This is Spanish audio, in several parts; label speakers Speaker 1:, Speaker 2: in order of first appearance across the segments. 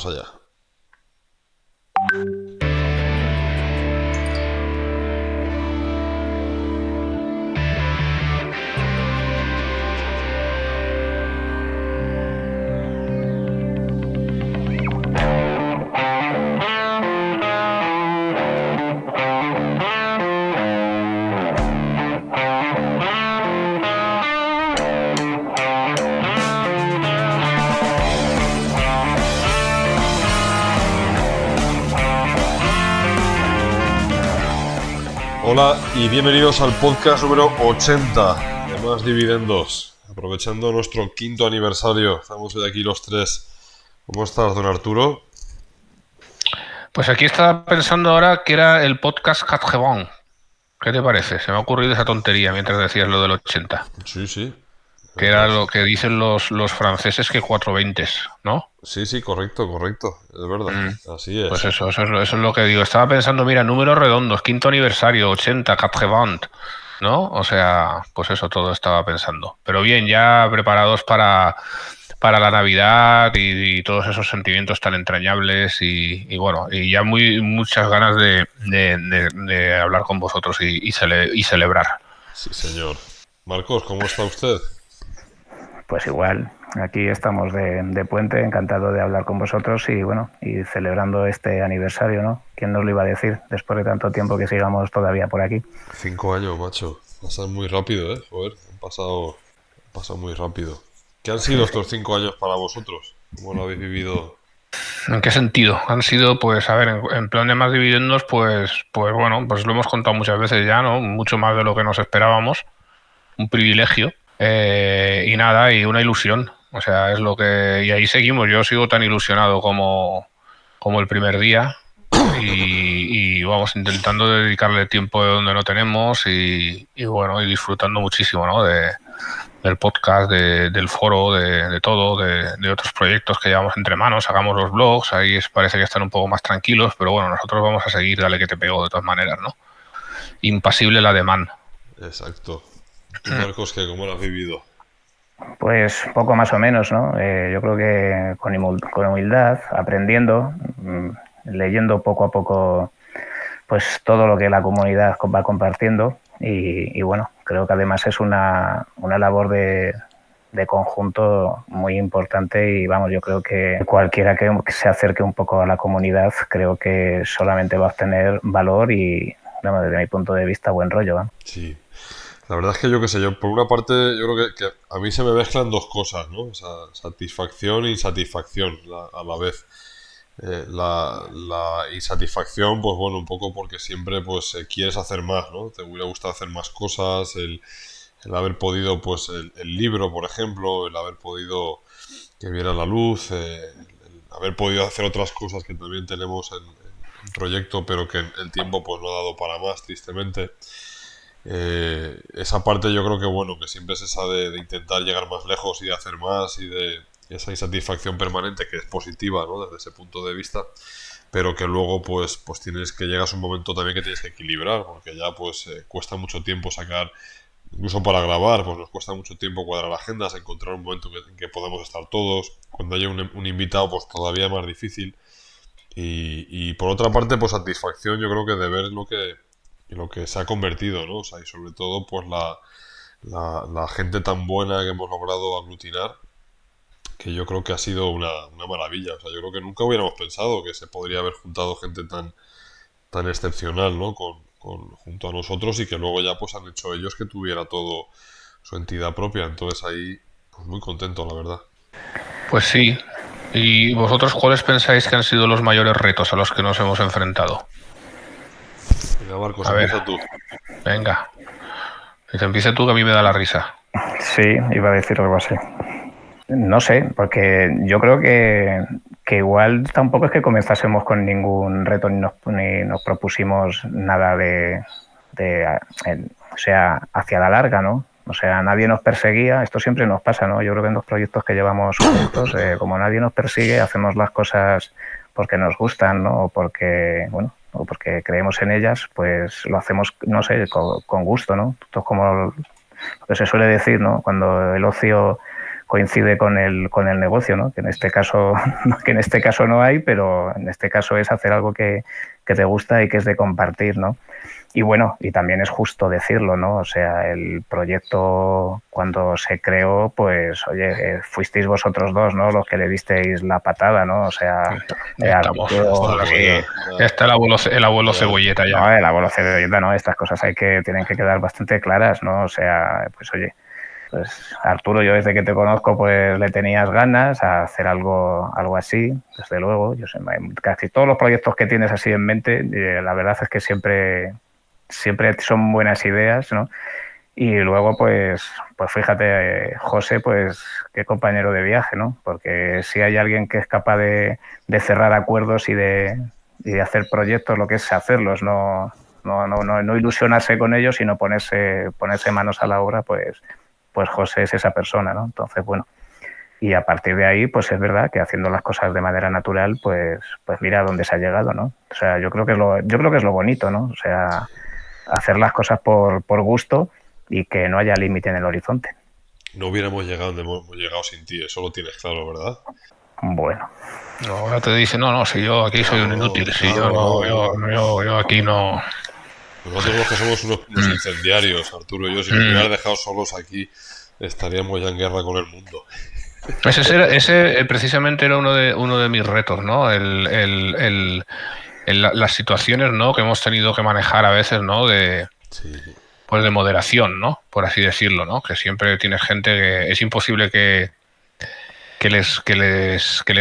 Speaker 1: Vamos allá. Hola y bienvenidos al podcast número 80 de Más Dividendos. Aprovechando nuestro 5º aniversario, estamos hoy aquí los tres. ¿Cómo estás, don Arturo?
Speaker 2: Pues aquí estaba pensando ahora que era el podcast 80. ¿Qué te parece? Se me ha ocurrido esa tontería mientras decías lo del 80.
Speaker 1: Sí.
Speaker 2: Que era lo que dicen los franceses que 420, ¿no?
Speaker 1: Sí, correcto, es verdad, así es.
Speaker 2: Pues eso es lo que digo. Estaba pensando, mira, números redondos, 5º aniversario, 80, 80, ¿no? O sea, pues eso todo estaba pensando. Pero bien, ya preparados para la Navidad y todos esos sentimientos tan entrañables y bueno, y ya muchas ganas de hablar con vosotros y celebrar.
Speaker 1: Sí, señor. Marcos, ¿cómo está usted?
Speaker 3: Pues igual, aquí estamos de puente, encantado de hablar con vosotros y bueno, y celebrando este aniversario, ¿no? ¿Quién nos lo iba a decir después de tanto tiempo que sigamos todavía por aquí?
Speaker 1: 5 años, macho. Pasan muy rápido, joder, han pasado muy rápido. ¿Qué han sido estos 5 años para vosotros? ¿Cómo lo habéis vivido?
Speaker 2: ¿En qué sentido? Han sido, pues, a ver, en plan de Más Dividendos, pues bueno, pues lo hemos contado muchas veces ya, ¿no? Mucho más de lo que nos esperábamos. Un privilegio. Y nada, y una ilusión. O sea, es lo que... Y ahí seguimos. Yo sigo tan ilusionado como el primer día. Y vamos intentando dedicarle tiempo de donde no tenemos y bueno, y disfrutando muchísimo, ¿no? Del podcast, del foro, de todo, de otros proyectos que llevamos entre manos. Hagamos los blogs, ahí parece que están un poco más tranquilos, pero bueno, nosotros vamos a seguir, dale que te pego de todas maneras, ¿no? Impasible la demanda.
Speaker 1: Exacto. ¿Tú, Marcos, cómo lo has vivido?
Speaker 3: Pues poco más o menos, ¿no? Yo creo que con humildad, aprendiendo, leyendo poco a poco pues todo lo que la comunidad va compartiendo y bueno, creo que además es una labor de conjunto muy importante y vamos, yo creo que cualquiera que se acerque un poco a la comunidad creo que solamente va a obtener valor y, vamos, desde mi punto de vista, buen rollo, ¿eh?
Speaker 1: Sí. La verdad es que yo qué sé, yo por una parte yo creo que a mí se me mezclan dos cosas, ¿no? O sea, satisfacción e insatisfacción a la vez. La insatisfacción, pues bueno, un poco porque siempre pues quieres hacer más, ¿no? Te hubiera gustado hacer más cosas, el haber podido, pues el libro, por ejemplo, el haber podido que viera la luz, el haber podido hacer otras cosas que también tenemos en proyecto, pero que el tiempo pues no ha dado para más, tristemente. Esa parte yo creo que bueno, que siempre es esa de intentar llegar más lejos y de hacer más y de esa insatisfacción permanente que es positiva, ¿no? Desde ese punto de vista, pero que luego pues tienes que llegas a un momento también que tienes que equilibrar, porque ya pues cuesta mucho tiempo sacar, incluso para grabar, pues nos cuesta mucho tiempo cuadrar agendas, encontrar un momento en que podemos estar todos, cuando haya un invitado pues todavía más difícil y por otra parte pues satisfacción yo creo que de ver lo que se ha convertido, ¿no? O sea, y sobre todo pues la gente tan buena que hemos logrado aglutinar, que yo creo que ha sido una maravilla. O sea, yo creo que nunca hubiéramos pensado que se podría haber juntado gente tan excepcional, ¿no? Junto a nosotros y que luego ya pues han hecho ellos que tuviera todo su entidad propia. Entonces ahí, pues muy contento, la verdad.
Speaker 2: Pues sí. ¿Y vosotros cuáles pensáis que han sido los mayores retos a los que nos hemos enfrentado?
Speaker 1: Venga, Marcos,
Speaker 2: A ver,
Speaker 1: empieza tú.
Speaker 2: venga. Que te empiece tú, que a mí me da la risa.
Speaker 3: Sí, iba a decir algo así. No sé, porque yo creo que igual tampoco es que comenzásemos con ningún reto ni nos propusimos nada o sea, hacia la larga, ¿no? O sea, nadie nos perseguía, esto siempre nos pasa, ¿no? Yo creo que en los proyectos que llevamos juntos, como nadie nos persigue, hacemos las cosas porque nos gustan, ¿no? O porque, bueno, o porque creemos en ellas, pues lo hacemos, no sé, con gusto, ¿no? Esto es como lo que se suele decir, ¿no? Cuando coincide con el negocio, ¿no? Que en este caso no hay, pero en este caso es hacer algo que te gusta y que es de compartir, ¿no? Y bueno, y también es justo decirlo, ¿no? O sea, el proyecto cuando se creó, pues, oye, fuisteis vosotros dos, ¿no? Los que le disteis la patada, ¿no? O sea,
Speaker 2: ya estamos. Ya está el abuelo Cebolleta ya.
Speaker 3: No, el abuelo Cebolleta, ¿no? Estas cosas tienen que quedar bastante claras, ¿no? O sea, pues oye, pues Arturo, yo desde que te conozco, pues le tenías ganas a hacer algo así, desde luego. Yo sé, casi todos los proyectos que tienes así en mente, la verdad es que siempre son buenas ideas, ¿no? Y luego, pues fíjate, José, pues qué compañero de viaje, ¿no? Porque si hay alguien que es capaz de cerrar acuerdos y de hacer proyectos, lo que es hacerlos, no ilusionarse con ellos, sino ponerse manos a la obra, pues José es esa persona, ¿no? Entonces, bueno, y a partir de ahí, pues es verdad que haciendo las cosas de manera natural, pues mira a dónde se ha llegado, ¿no? O sea, yo creo que es lo bonito, ¿no? O sea, hacer las cosas por gusto y que no haya límite en el horizonte.
Speaker 1: No hubiéramos llegado donde hemos llegado sin ti, eso lo tienes claro, ¿verdad?
Speaker 3: Bueno.
Speaker 2: No, ahora te dicen, no, si yo aquí soy un inútil, si yo aquí no...
Speaker 1: Nosotros los que somos unos incendiarios, Arturo y yo, si nos hubieras dejado solos aquí, estaríamos ya en guerra con el mundo.
Speaker 2: Ese precisamente era uno de mis retos, ¿no? Las situaciones, ¿no? Que hemos tenido que manejar a veces, ¿no? Pues de moderación, ¿no? Por así decirlo, ¿no? Que siempre tienes gente que es imposible que le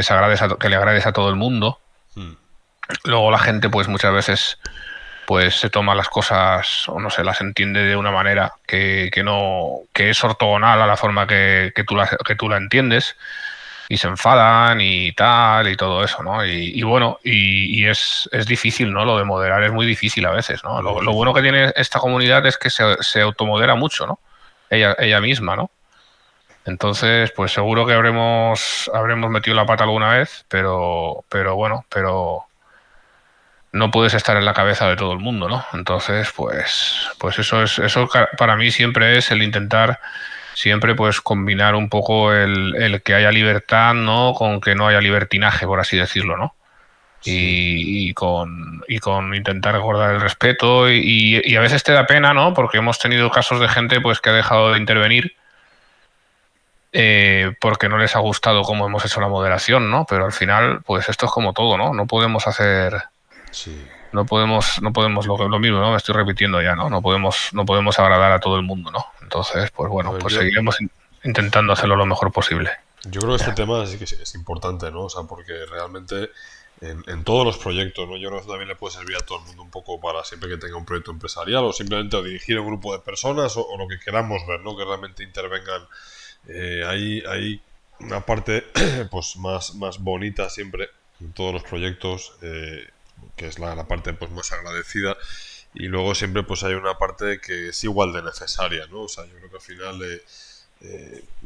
Speaker 2: agrades a todo el mundo. Luego la gente, pues muchas veces, pues se toma las cosas, o no sé, las entiende de una manera que es ortogonal a la forma que tú la entiendes, y se enfadan y tal y todo eso, ¿no? Y bueno, y es difícil, ¿no? Lo de moderar es muy difícil a veces, ¿no? Lo bueno que tiene esta comunidad es que se automodera mucho, ¿no? Ella misma, ¿no? Entonces, pues seguro que habremos metido la pata alguna vez, pero bueno, no puedes estar en la cabeza de todo el mundo, ¿no? Entonces, pues eso para mí siempre es el intentar siempre pues combinar un poco el que haya libertad, ¿no? Con que no haya libertinaje, por así decirlo, ¿no? Sí. Y con intentar guardar el respeto y a veces te da pena, ¿no? Porque hemos tenido casos de gente pues que ha dejado de intervenir porque no les ha gustado cómo hemos hecho la moderación, ¿no? Pero al final, pues esto es como todo, ¿no? No podemos hacer...
Speaker 1: Sí.
Speaker 2: No podemos lo mismo, ¿no? Me estoy repitiendo ya, ¿no? No podemos agradar a todo el mundo, ¿no? Entonces, pues bueno, pues seguiremos intentando hacerlo lo mejor posible.
Speaker 1: Yo creo que este tema sí que es importante, ¿no? O sea, porque realmente en todos los proyectos, ¿no? Yo creo que también le puede servir a todo el mundo un poco para siempre que tenga un proyecto empresarial o simplemente dirigir a un grupo de personas o lo que queramos ver, ¿no? Que realmente intervengan. Hay una parte pues más bonita siempre en todos los proyectos, que es la parte pues más agradecida, y luego siempre pues hay una parte que es igual de necesaria, ¿no? O sea, yo creo que al final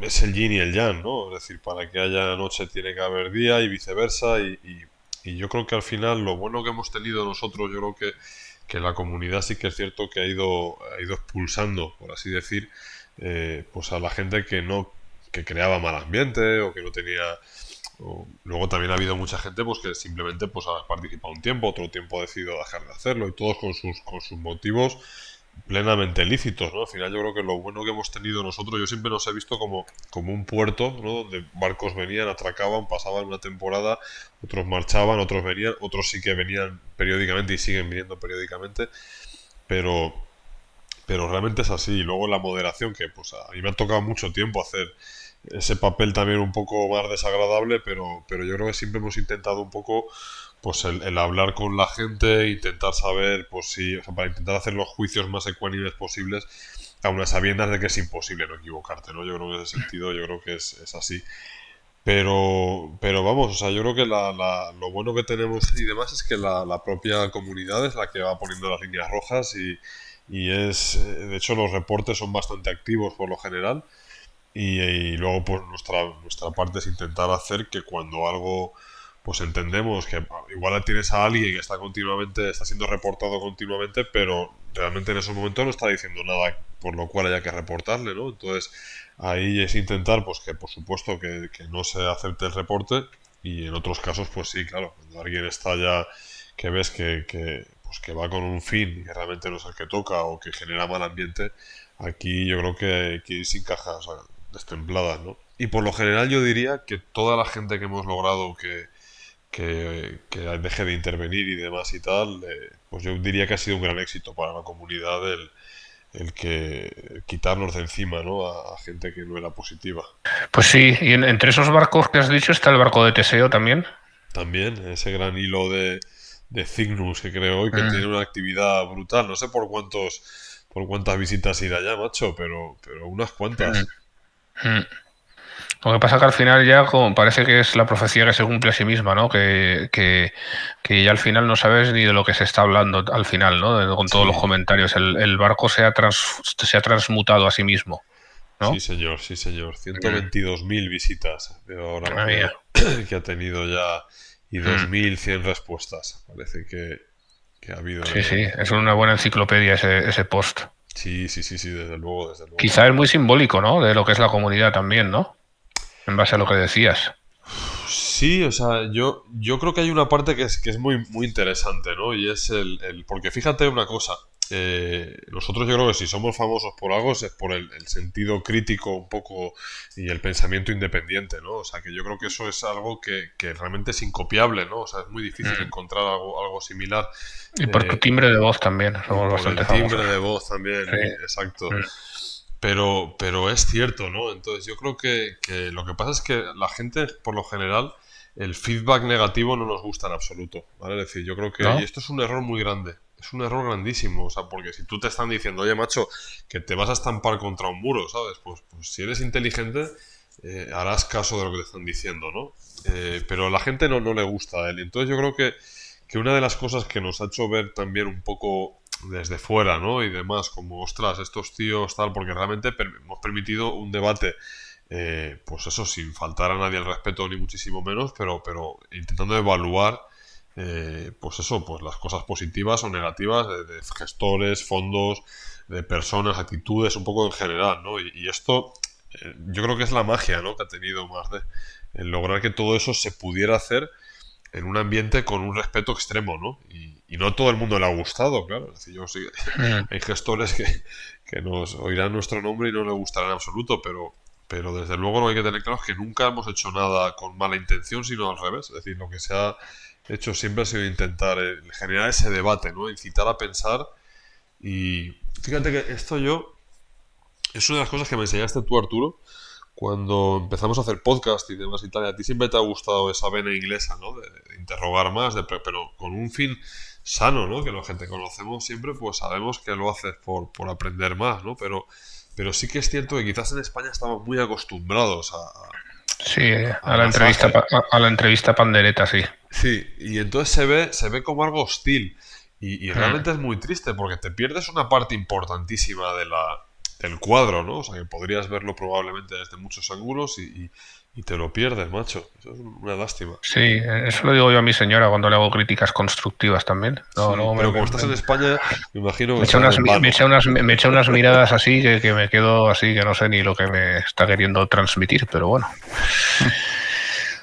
Speaker 1: es el yin y el yang, ¿no? Es decir, para que haya noche tiene que haber día y viceversa, y yo creo que al final lo bueno que hemos tenido nosotros, yo creo que la comunidad sí que es cierto que ha ido expulsando, por así decir, pues a la gente que creaba mal ambiente o que no tenía. Luego también ha habido mucha gente pues que simplemente pues ha participado un tiempo, otro tiempo ha decidido dejar de hacerlo, y todos con sus motivos plenamente lícitos, ¿no? Al final yo creo que lo bueno que hemos tenido nosotros, yo siempre nos he visto como un puerto, ¿no? Donde barcos venían, atracaban, pasaban una temporada, otros marchaban, otros venían, otros sí que venían periódicamente y siguen viniendo periódicamente, pero realmente es así. Y luego la moderación, que pues a mí me ha tocado mucho tiempo hacer ese papel también un poco más desagradable, pero yo creo que siempre hemos intentado un poco pues el hablar con la gente, intentar saber, pues sí, o sea, para intentar hacer los juicios más ecuánimes posibles, aun a sabiendas de que es imposible no equivocarte, ¿no? Yo creo que en ese sentido, yo creo que es así. Pero vamos, o sea, yo creo que lo bueno que tenemos y demás es que la propia comunidad es la que va poniendo las líneas rojas y de hecho los reportes son bastante activos por lo general, y luego pues nuestra parte es intentar hacer que cuando algo pues entendemos que igual tienes a alguien que está siendo reportado continuamente, pero realmente en esos momentos no está diciendo nada por lo cual haya que reportarle, ¿no? Entonces, ahí es intentar, pues que por supuesto que no se acepte el reporte, y en otros casos, pues sí, claro, cuando alguien está ya, que ves pues que va con un fin y que realmente no es el que toca o que genera mal ambiente, aquí yo creo que hay que ir sin cajas destempladas, ¿no? Y por lo general yo diría que toda la gente que hemos logrado que deje de intervenir y demás y tal, pues yo diría que ha sido un gran éxito para la comunidad el que quitarnos de encima, ¿no? A gente que no era positiva.
Speaker 2: Pues sí, y entre esos barcos que has dicho está el barco de Teseo también.
Speaker 1: También ese gran hilo de Cygnus que creo hoy que
Speaker 2: Mm.
Speaker 1: tiene una actividad brutal. No sé por cuántas visitas irá ya, macho, pero unas cuantas.
Speaker 2: Mm. Lo que pasa que al final ya como parece que es la profecía que se cumple a sí misma, ¿no? Que ya al final no sabes ni de lo que se está hablando al final, ¿no? Con todos los
Speaker 1: Sí,
Speaker 2: comentarios. El barco se ha transmutado a sí mismo,
Speaker 1: sí,
Speaker 2: ¿no?
Speaker 1: señor, sí, señor.
Speaker 2: Mm.
Speaker 1: 122.000 visitas veo ahora
Speaker 2: Madre mía.
Speaker 1: que ha tenido ya y
Speaker 2: Mm.
Speaker 1: 2.100 respuestas. Parece que ha habido
Speaker 2: Sí, sí, es una buena enciclopedia ese post.
Speaker 1: Sí, sí, sí, sí, desde luego, desde luego.
Speaker 2: Quizá es muy simbólico, ¿no? De lo que es la comunidad también, ¿no? En base a lo que decías.
Speaker 1: Sí, o sea, yo creo que hay una parte que es muy, muy interesante, ¿no? Y es porque fíjate una cosa, nosotros yo creo que si somos famosos por algo es por el sentido crítico un poco y el pensamiento independiente, ¿no? O sea, que yo creo que eso es algo que realmente es incopiable, ¿no? O sea, es muy difícil
Speaker 2: Mm.
Speaker 1: encontrar algo similar.
Speaker 2: Y por tu
Speaker 1: eh,
Speaker 2: timbre de voz también,
Speaker 1: y
Speaker 2: somos
Speaker 1: por
Speaker 2: bastante
Speaker 1: el
Speaker 2: famosos.
Speaker 1: timbre de voz también,
Speaker 2: Sí.
Speaker 1: exacto.
Speaker 2: Mm.
Speaker 1: Pero es cierto, ¿no? Entonces yo creo que lo que pasa es que la gente, por lo general, el feedback negativo no nos gusta en absoluto, ¿vale? Es decir, yo creo que, y
Speaker 2: ¿No?
Speaker 1: esto es un error muy grande, es un error grandísimo, o sea, porque si tú te están diciendo, oye, macho, que te vas a estampar contra un muro, ¿sabes? Pues si eres inteligente, harás caso de lo que te están diciendo, ¿no? Pero a la gente no le gusta a él. Entonces yo creo que una de las cosas que nos ha hecho ver también un poco desde fuera, ¿no? Y demás, como, ostras, estos tíos tal, porque realmente hemos permitido un debate, pues eso, sin faltar a nadie el respeto ni muchísimo menos, pero intentando evaluar, pues eso, pues las cosas positivas o negativas de gestores, fondos, de personas, actitudes, un poco en general, ¿no? Y esto, yo creo que es la magia, ¿no? Que ha tenido más de el lograr que todo eso se pudiera hacer en un ambiente con un respeto extremo, ¿no? Y no a todo el mundo le ha gustado, claro. Es decir, yo sí,
Speaker 2: Mm.
Speaker 1: hay gestores que nos oirán nuestro nombre y no les gustará en absoluto, pero desde luego lo que hay que tener claro es que nunca hemos hecho nada con mala intención, sino al revés. Es decir, lo que se ha hecho siempre ha sido intentar generar ese debate, ¿no? Incitar a pensar y fíjate que esto es una de las cosas que me enseñaste tú, Arturo, cuando empezamos a hacer podcast y demás y tal, y a ti siempre te ha gustado esa vena inglesa, ¿no? De interrogar más, pero con un fin sano, ¿no? Que los que te conocemos siempre, pues sabemos que lo haces por aprender más, ¿no? Pero sí que es cierto que quizás en España estamos muy acostumbrados
Speaker 2: Sí,
Speaker 1: al masaje.
Speaker 2: a la entrevista pandereta, sí.
Speaker 1: Sí, y entonces se ve como algo hostil. Y
Speaker 2: Mm.
Speaker 1: realmente es muy triste porque te pierdes una parte importantísima del cuadro, ¿no? O sea, que podrías verlo probablemente desde muchos ángulos y te lo pierdes, macho. Eso es una lástima.
Speaker 2: Sí, eso lo digo yo a mi señora cuando le hago críticas constructivas también. No,
Speaker 1: Sí,
Speaker 2: luego
Speaker 1: pero como estás en España, me imagino que serán en vano.
Speaker 2: me echa unas miradas así que me quedo así que no sé ni lo que me está queriendo transmitir, pero bueno.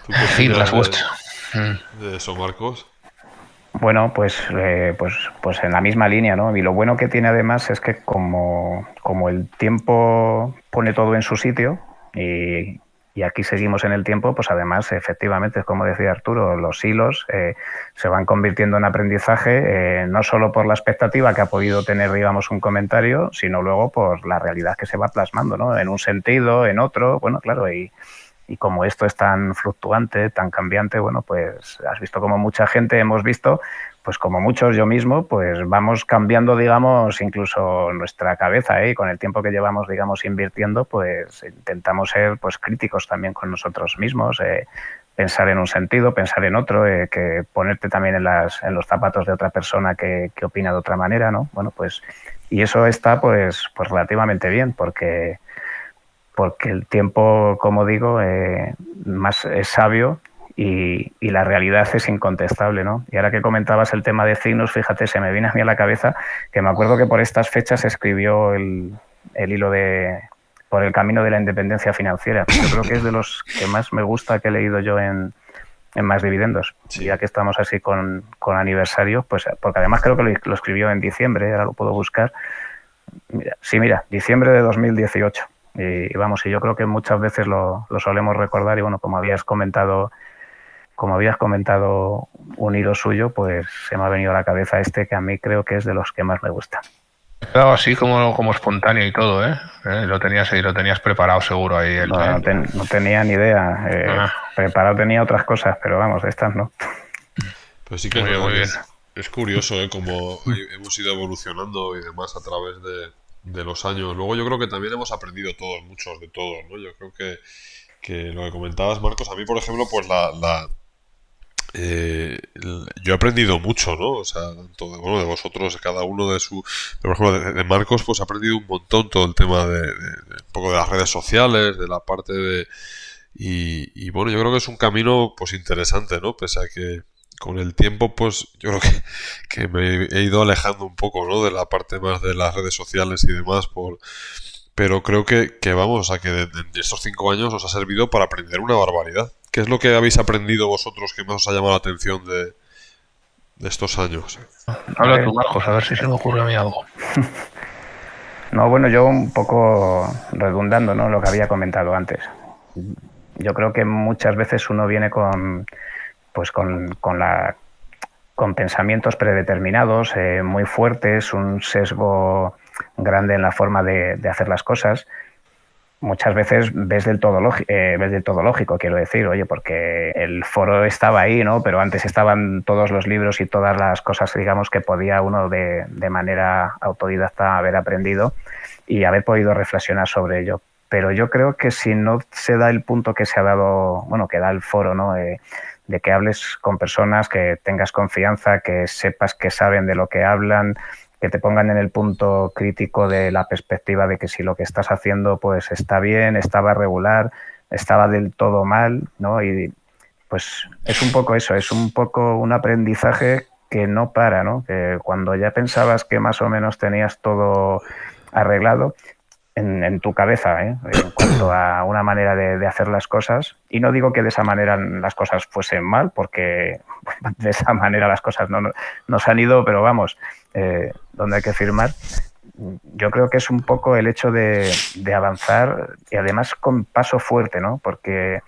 Speaker 1: ¿Tú qué
Speaker 2: En fin,
Speaker 1: opinas
Speaker 2: las vuestras. Mm.
Speaker 1: de eso, Marcos?
Speaker 3: Bueno, pues en la misma línea, ¿no? Y lo bueno que tiene además es que como el tiempo pone todo en su sitio y aquí seguimos en el tiempo, pues además, efectivamente, es como decía Arturo, los hilos se van convirtiendo en aprendizaje, no solo por la expectativa que ha podido tener, digamos, un comentario, sino luego por la realidad que se va plasmando, ¿no? En un sentido, en otro, bueno, claro, y como esto es tan fluctuante, tan cambiante, bueno, pues has visto como mucha gente hemos visto, pues como muchos yo mismo, pues vamos cambiando, digamos, incluso nuestra cabeza, ¿eh? Y con el tiempo que llevamos, digamos, invirtiendo, pues intentamos ser pues críticos también con nosotros mismos, pensar en un sentido, pensar en otro, que ponerte también en los zapatos de otra persona que opina de otra manera, ¿no? Bueno, pues, y eso está pues relativamente bien, porque el tiempo, como digo, más es sabio y la realidad es incontestable, ¿no? Y ahora que comentabas el tema de Cygnus, fíjate, se me viene a mí a la cabeza que me acuerdo que por estas fechas escribió el hilo de por el camino de la independencia financiera. Yo creo que es de los que más me gusta que he leído yo en Más Dividendos.
Speaker 1: Sí.
Speaker 3: Ya que estamos así con aniversarios, pues porque además creo que lo escribió en diciembre, ahora lo puedo buscar. Mira, diciembre de 2018. Y vamos, y yo creo que muchas veces lo solemos recordar y bueno, como habías comentado un hilo suyo, pues se me ha venido a la cabeza que a mí creo que es de los que más me gusta.
Speaker 2: Claro, así como espontáneo y todo, ¿eh? Lo tenías preparado seguro ahí.
Speaker 3: No tenía ni idea. Preparado tenía otras cosas, pero vamos, estas no.
Speaker 1: Pues sí que
Speaker 2: muy bien.
Speaker 1: Es curioso, cómo hemos ido evolucionando y demás a través de los años. Luego yo creo que también hemos aprendido todos, muchos de todos, ¿no? Yo creo que lo que comentabas, Marcos, a mí, por ejemplo, pues yo he aprendido mucho, ¿no? O sea, tanto de vosotros, cada uno de su... Pero, por ejemplo, de Marcos, pues he aprendido un montón todo el tema de un poco de las redes sociales, de la parte de... Y bueno, yo creo que es un camino, pues, interesante, ¿no? Pese a que con el tiempo, pues, yo creo que me he ido alejando un poco, ¿no? De la parte más de las redes sociales y demás, pero creo que vamos, a que de estos 5 años os ha servido para aprender una barbaridad. ¿Qué es lo que habéis aprendido vosotros que más os ha llamado la atención de estos años?
Speaker 2: Habla tú, Marcos, a ver si se me ocurre a mí algo.
Speaker 3: No, bueno, yo un poco redundando, ¿no? Lo que había comentado antes. Yo creo que muchas veces uno viene con pensamientos predeterminados, muy fuertes, un sesgo grande en la forma de hacer las cosas. Muchas veces ves del todo lógico, quiero decir, oye, porque el foro estaba ahí, ¿no? Pero antes estaban todos los libros y todas las cosas, digamos, que podía uno de manera autodidacta haber aprendido y haber podido reflexionar sobre ello. Pero yo creo que si no se da el punto que se ha dado, bueno, que da el foro, ¿no? De que hables con personas, que tengas confianza, que sepas que saben de lo que hablan, que te pongan en el punto crítico de la perspectiva de que si lo que estás haciendo pues está bien, estaba regular, estaba del todo mal, ¿no? Y pues es un poco eso, es un poco un aprendizaje que no para, ¿no? Que cuando ya pensabas que más o menos tenías todo arreglado en tu cabeza, en cuanto a una manera de hacer las cosas, y no digo que de esa manera las cosas fuesen mal, porque de esa manera las cosas no se han ido, pero vamos, donde hay que firmar. Yo creo que es un poco el hecho de avanzar y además con paso fuerte, ¿no? Porque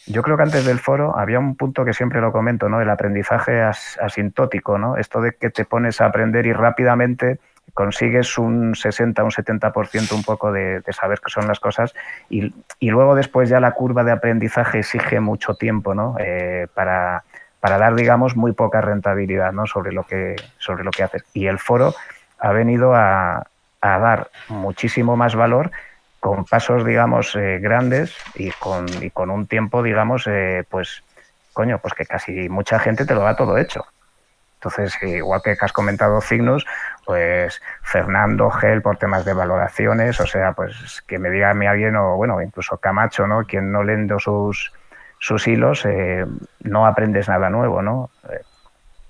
Speaker 3: yo creo que antes del foro había un punto que siempre lo comento, ¿no? El aprendizaje asintótico, ¿no? Esto de que te pones a aprender y rápidamente consigues un 60, un 70% un poco de saber qué son las cosas y luego después ya la curva de aprendizaje exige mucho tiempo, ¿no? Para dar, digamos, muy poca rentabilidad, ¿no? sobre lo que haces. Y el foro ha venido a dar muchísimo más valor con pasos, digamos, grandes y con un tiempo, digamos, pues que casi mucha gente te lo da todo hecho. Entonces, igual que has comentado Cygnus, pues Fernando, Gel, por temas de valoraciones, o sea, pues que me diga a mí alguien, o bueno, incluso Camacho, ¿no? Quien no leyendo sus hilos, no aprendes nada nuevo, ¿no?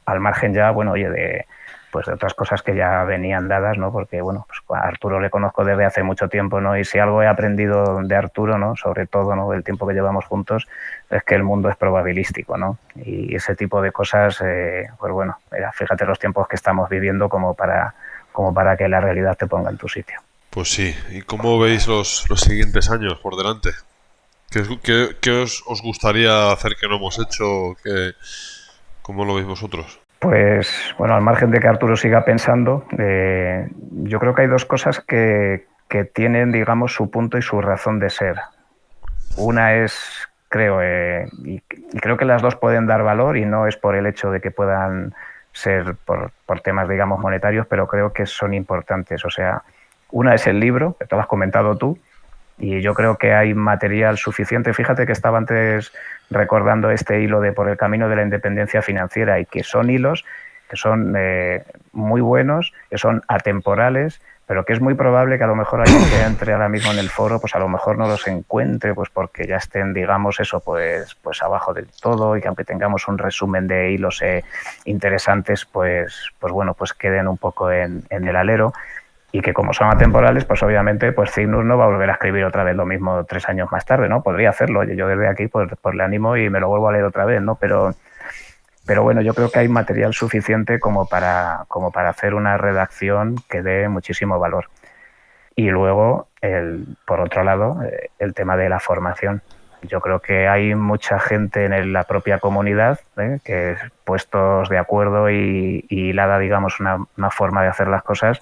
Speaker 3: Al margen ya, bueno, oye, de otras cosas que ya venían dadas, ¿no? Porque, bueno, pues a Arturo le conozco desde hace mucho tiempo, ¿no? Y si algo he aprendido de Arturo, ¿no? Sobre todo, ¿no? Del tiempo que llevamos juntos, es que el mundo es probabilístico, ¿no? Y ese tipo de cosas, pues bueno, mira, fíjate los tiempos que estamos viviendo como para que la realidad te ponga en tu sitio.
Speaker 1: Pues sí. ¿Y cómo veis los siguientes años por delante? ¿Qué os gustaría hacer que no hemos hecho? ¿Cómo lo veis vosotros?
Speaker 3: Pues bueno, al margen de que Arturo siga pensando, yo creo que hay dos cosas que tienen, digamos, su punto y su razón de ser. Una es, creo, y creo que las dos pueden dar valor y no es por el hecho de que puedan ser por temas, digamos, monetarios, pero creo que son importantes. O sea, una es el libro, que te lo has comentado tú, y yo creo que hay material suficiente. Fíjate que estaba antes recordando este hilo de Por el camino de la independencia financiera y que son hilos que son muy buenos, que son atemporales, pero que es muy probable que a lo mejor alguien que entre ahora mismo en el foro, pues a lo mejor no los encuentre, pues porque ya estén, digamos, eso, pues abajo del todo y que aunque tengamos un resumen de hilos interesantes, pues bueno, pues queden un poco en el alero. y que como son atemporales, pues obviamente pues Cygnus no va a volver a escribir otra vez lo mismo 3 años más tarde, ¿no? Podría hacerlo, oye, yo desde aquí pues le animo y me lo vuelvo a leer otra vez, ¿no? Pero bueno, yo creo que hay material suficiente como para hacer una redacción que dé muchísimo valor. Y luego, por otro lado, el tema de la formación. Yo creo que hay mucha gente en la propia comunidad que, puestos de acuerdo y hilada, digamos, una forma de hacer las cosas,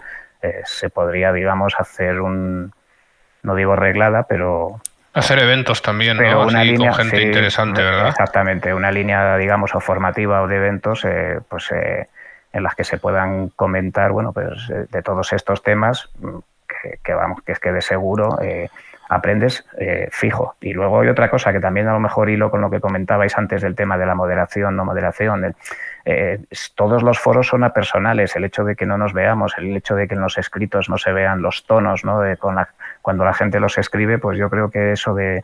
Speaker 3: se podría, digamos, hacer no digo reglada, pero...
Speaker 2: Hacer eventos también, ¿no?
Speaker 3: Pero una
Speaker 2: así,
Speaker 3: línea,
Speaker 2: con gente interesante, ¿verdad?
Speaker 3: Exactamente, una línea, digamos, o formativa o de eventos, en las que se puedan comentar, bueno, pues de todos estos temas, que vamos, que es que de seguro aprendes fijo. Y luego hay otra cosa que también a lo mejor hilo con lo que comentabais antes del tema de la moderación, no moderación. Todos los foros son apersonales. El hecho de que no nos veamos, el hecho de que en los escritos no se vean los tonos, ¿no? Cuando la gente los escribe, pues yo creo que eso de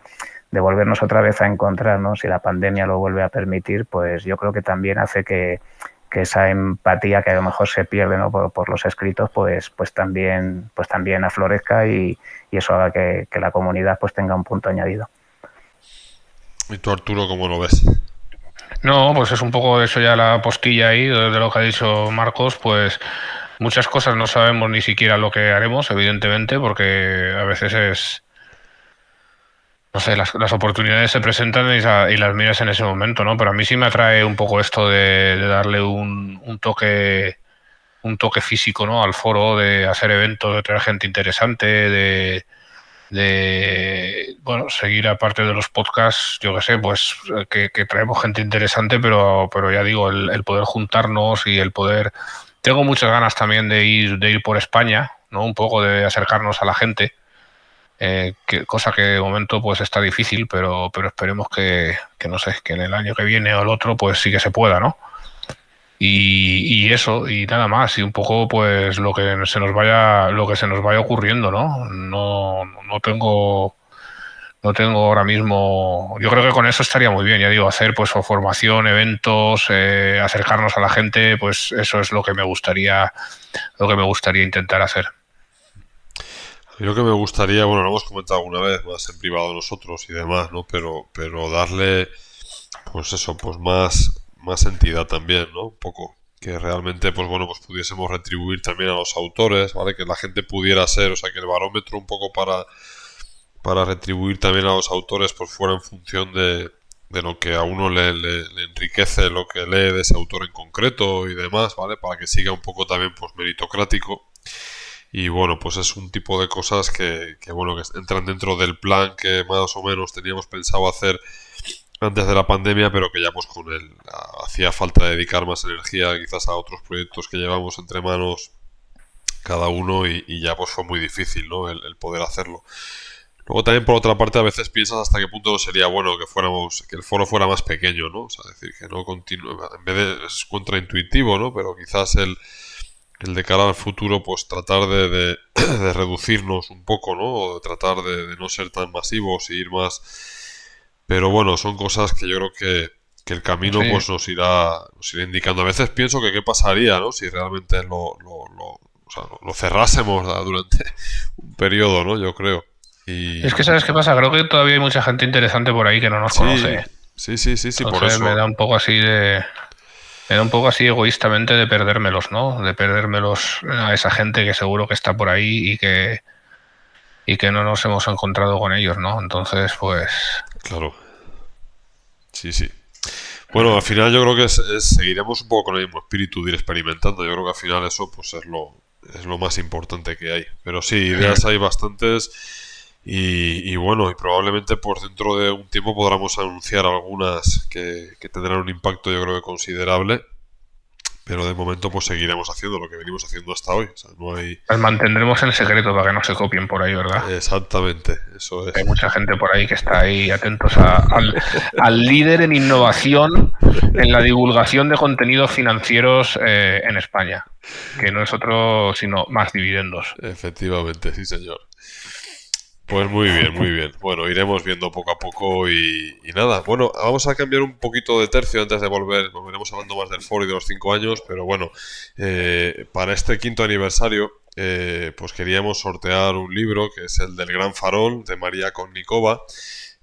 Speaker 3: volvernos otra vez a encontrar, ¿no? Si la pandemia lo vuelve a permitir, pues yo creo que también hace que esa empatía que a lo mejor se pierde, ¿no? por los escritos, pues también aflorezca y eso haga que la comunidad pues tenga un punto añadido.
Speaker 1: ¿Y tú, Arturo, cómo lo ves?
Speaker 2: No, pues es un poco eso ya la postilla ahí de lo que ha dicho Marcos, pues muchas cosas no sabemos ni siquiera lo que haremos, evidentemente, porque a veces no sé, las oportunidades se presentan y las miras en ese momento, ¿no? Pero a mí sí me atrae un poco esto de darle un toque físico, ¿no? Al foro, de hacer eventos, de traer gente interesante, bueno, seguir aparte de los podcasts, yo qué sé, pues que traemos gente interesante, pero ya digo, el poder juntarnos y el poder... Tengo muchas ganas también de ir por España, ¿no? Un poco de acercarnos a la gente. Cosa que de momento pues está difícil, pero esperemos que no sé, que en el año que viene o el otro pues sí que se pueda, ¿no? Y eso, y nada más, y un poco pues lo que se nos vaya ocurriendo, ¿no? No tengo ahora mismo. Yo creo que con eso estaría muy bien, ya digo, hacer pues formación, eventos, acercarnos a la gente, pues eso es lo que me gustaría intentar hacer.
Speaker 1: Yo que me gustaría, bueno, lo hemos comentado alguna vez más en privado nosotros y demás, ¿no? Pero darle, pues eso, pues más entidad también, ¿no? Un poco. Que realmente, pues bueno, pues pudiésemos retribuir también a los autores, ¿vale? Que la gente pudiera ser, o sea, que el barómetro un poco para retribuir también a los autores, pues fuera en función de lo que a uno le enriquece lo que lee de ese autor en concreto y demás, ¿vale? Para que siga un poco también, pues, meritocrático. Y bueno, pues es un tipo de cosas que bueno, que entran dentro del plan que más o menos teníamos pensado hacer antes de la pandemia, pero que ya pues con él hacía falta dedicar más energía quizás a otros proyectos que llevamos entre manos cada uno y ya pues fue muy difícil, ¿no? El poder hacerlo. Luego también por otra parte a veces piensas hasta qué punto no sería bueno que el foro fuera más pequeño, ¿no? O sea, decir, que no continúe, en vez de es contraintuitivo, ¿no? Pero quizás el de cara al futuro, pues tratar de reducirnos un poco, ¿no? O de tratar de no ser tan masivos y ir más. Pero bueno, son cosas que yo creo que el camino
Speaker 2: Sí.
Speaker 1: pues nos irá indicando. A veces pienso que qué pasaría, ¿no? Si realmente o sea, lo cerrásemos durante un periodo, ¿no? Yo creo. Y
Speaker 2: Es que, ¿sabes qué pasa? Creo que todavía hay mucha gente interesante por ahí que no nos conoce.
Speaker 1: sí, por
Speaker 2: Entonces
Speaker 1: eso.
Speaker 2: me da un poco así egoístamente de perdérmelos, ¿no? De perdérmelos a esa gente que seguro que está por ahí y que no nos hemos encontrado con ellos, ¿no? Entonces, pues...
Speaker 1: Claro. Sí. Bueno, al final yo creo que seguiremos un poco con el mismo espíritu de ir experimentando. Yo creo que al final eso pues es lo más importante que hay. Pero sí, ideas hay bastantes y bueno, y probablemente pues dentro de un tiempo podamos anunciar algunas que tendrán un impacto yo creo que considerable. Pero de momento pues seguiremos haciendo lo que venimos haciendo hasta hoy. O sea, no hay...
Speaker 2: Las mantendremos en secreto para que no se copien por ahí, ¿verdad?
Speaker 1: Exactamente, eso es.
Speaker 2: Hay mucha gente por ahí que está ahí atentos al líder en innovación en la divulgación de contenidos financieros en España, que no es otro sino Más Dividendos.
Speaker 1: Efectivamente, sí señor. Pues muy bien. Bueno, iremos viendo poco a poco y nada. Bueno, vamos a cambiar un poquito de tercio antes de volver. Volveremos hablando más del foro y de los 5 años, pero bueno, para este 5.º aniversario pues queríamos sortear un libro que es el del Gran Farol de María Konnikova.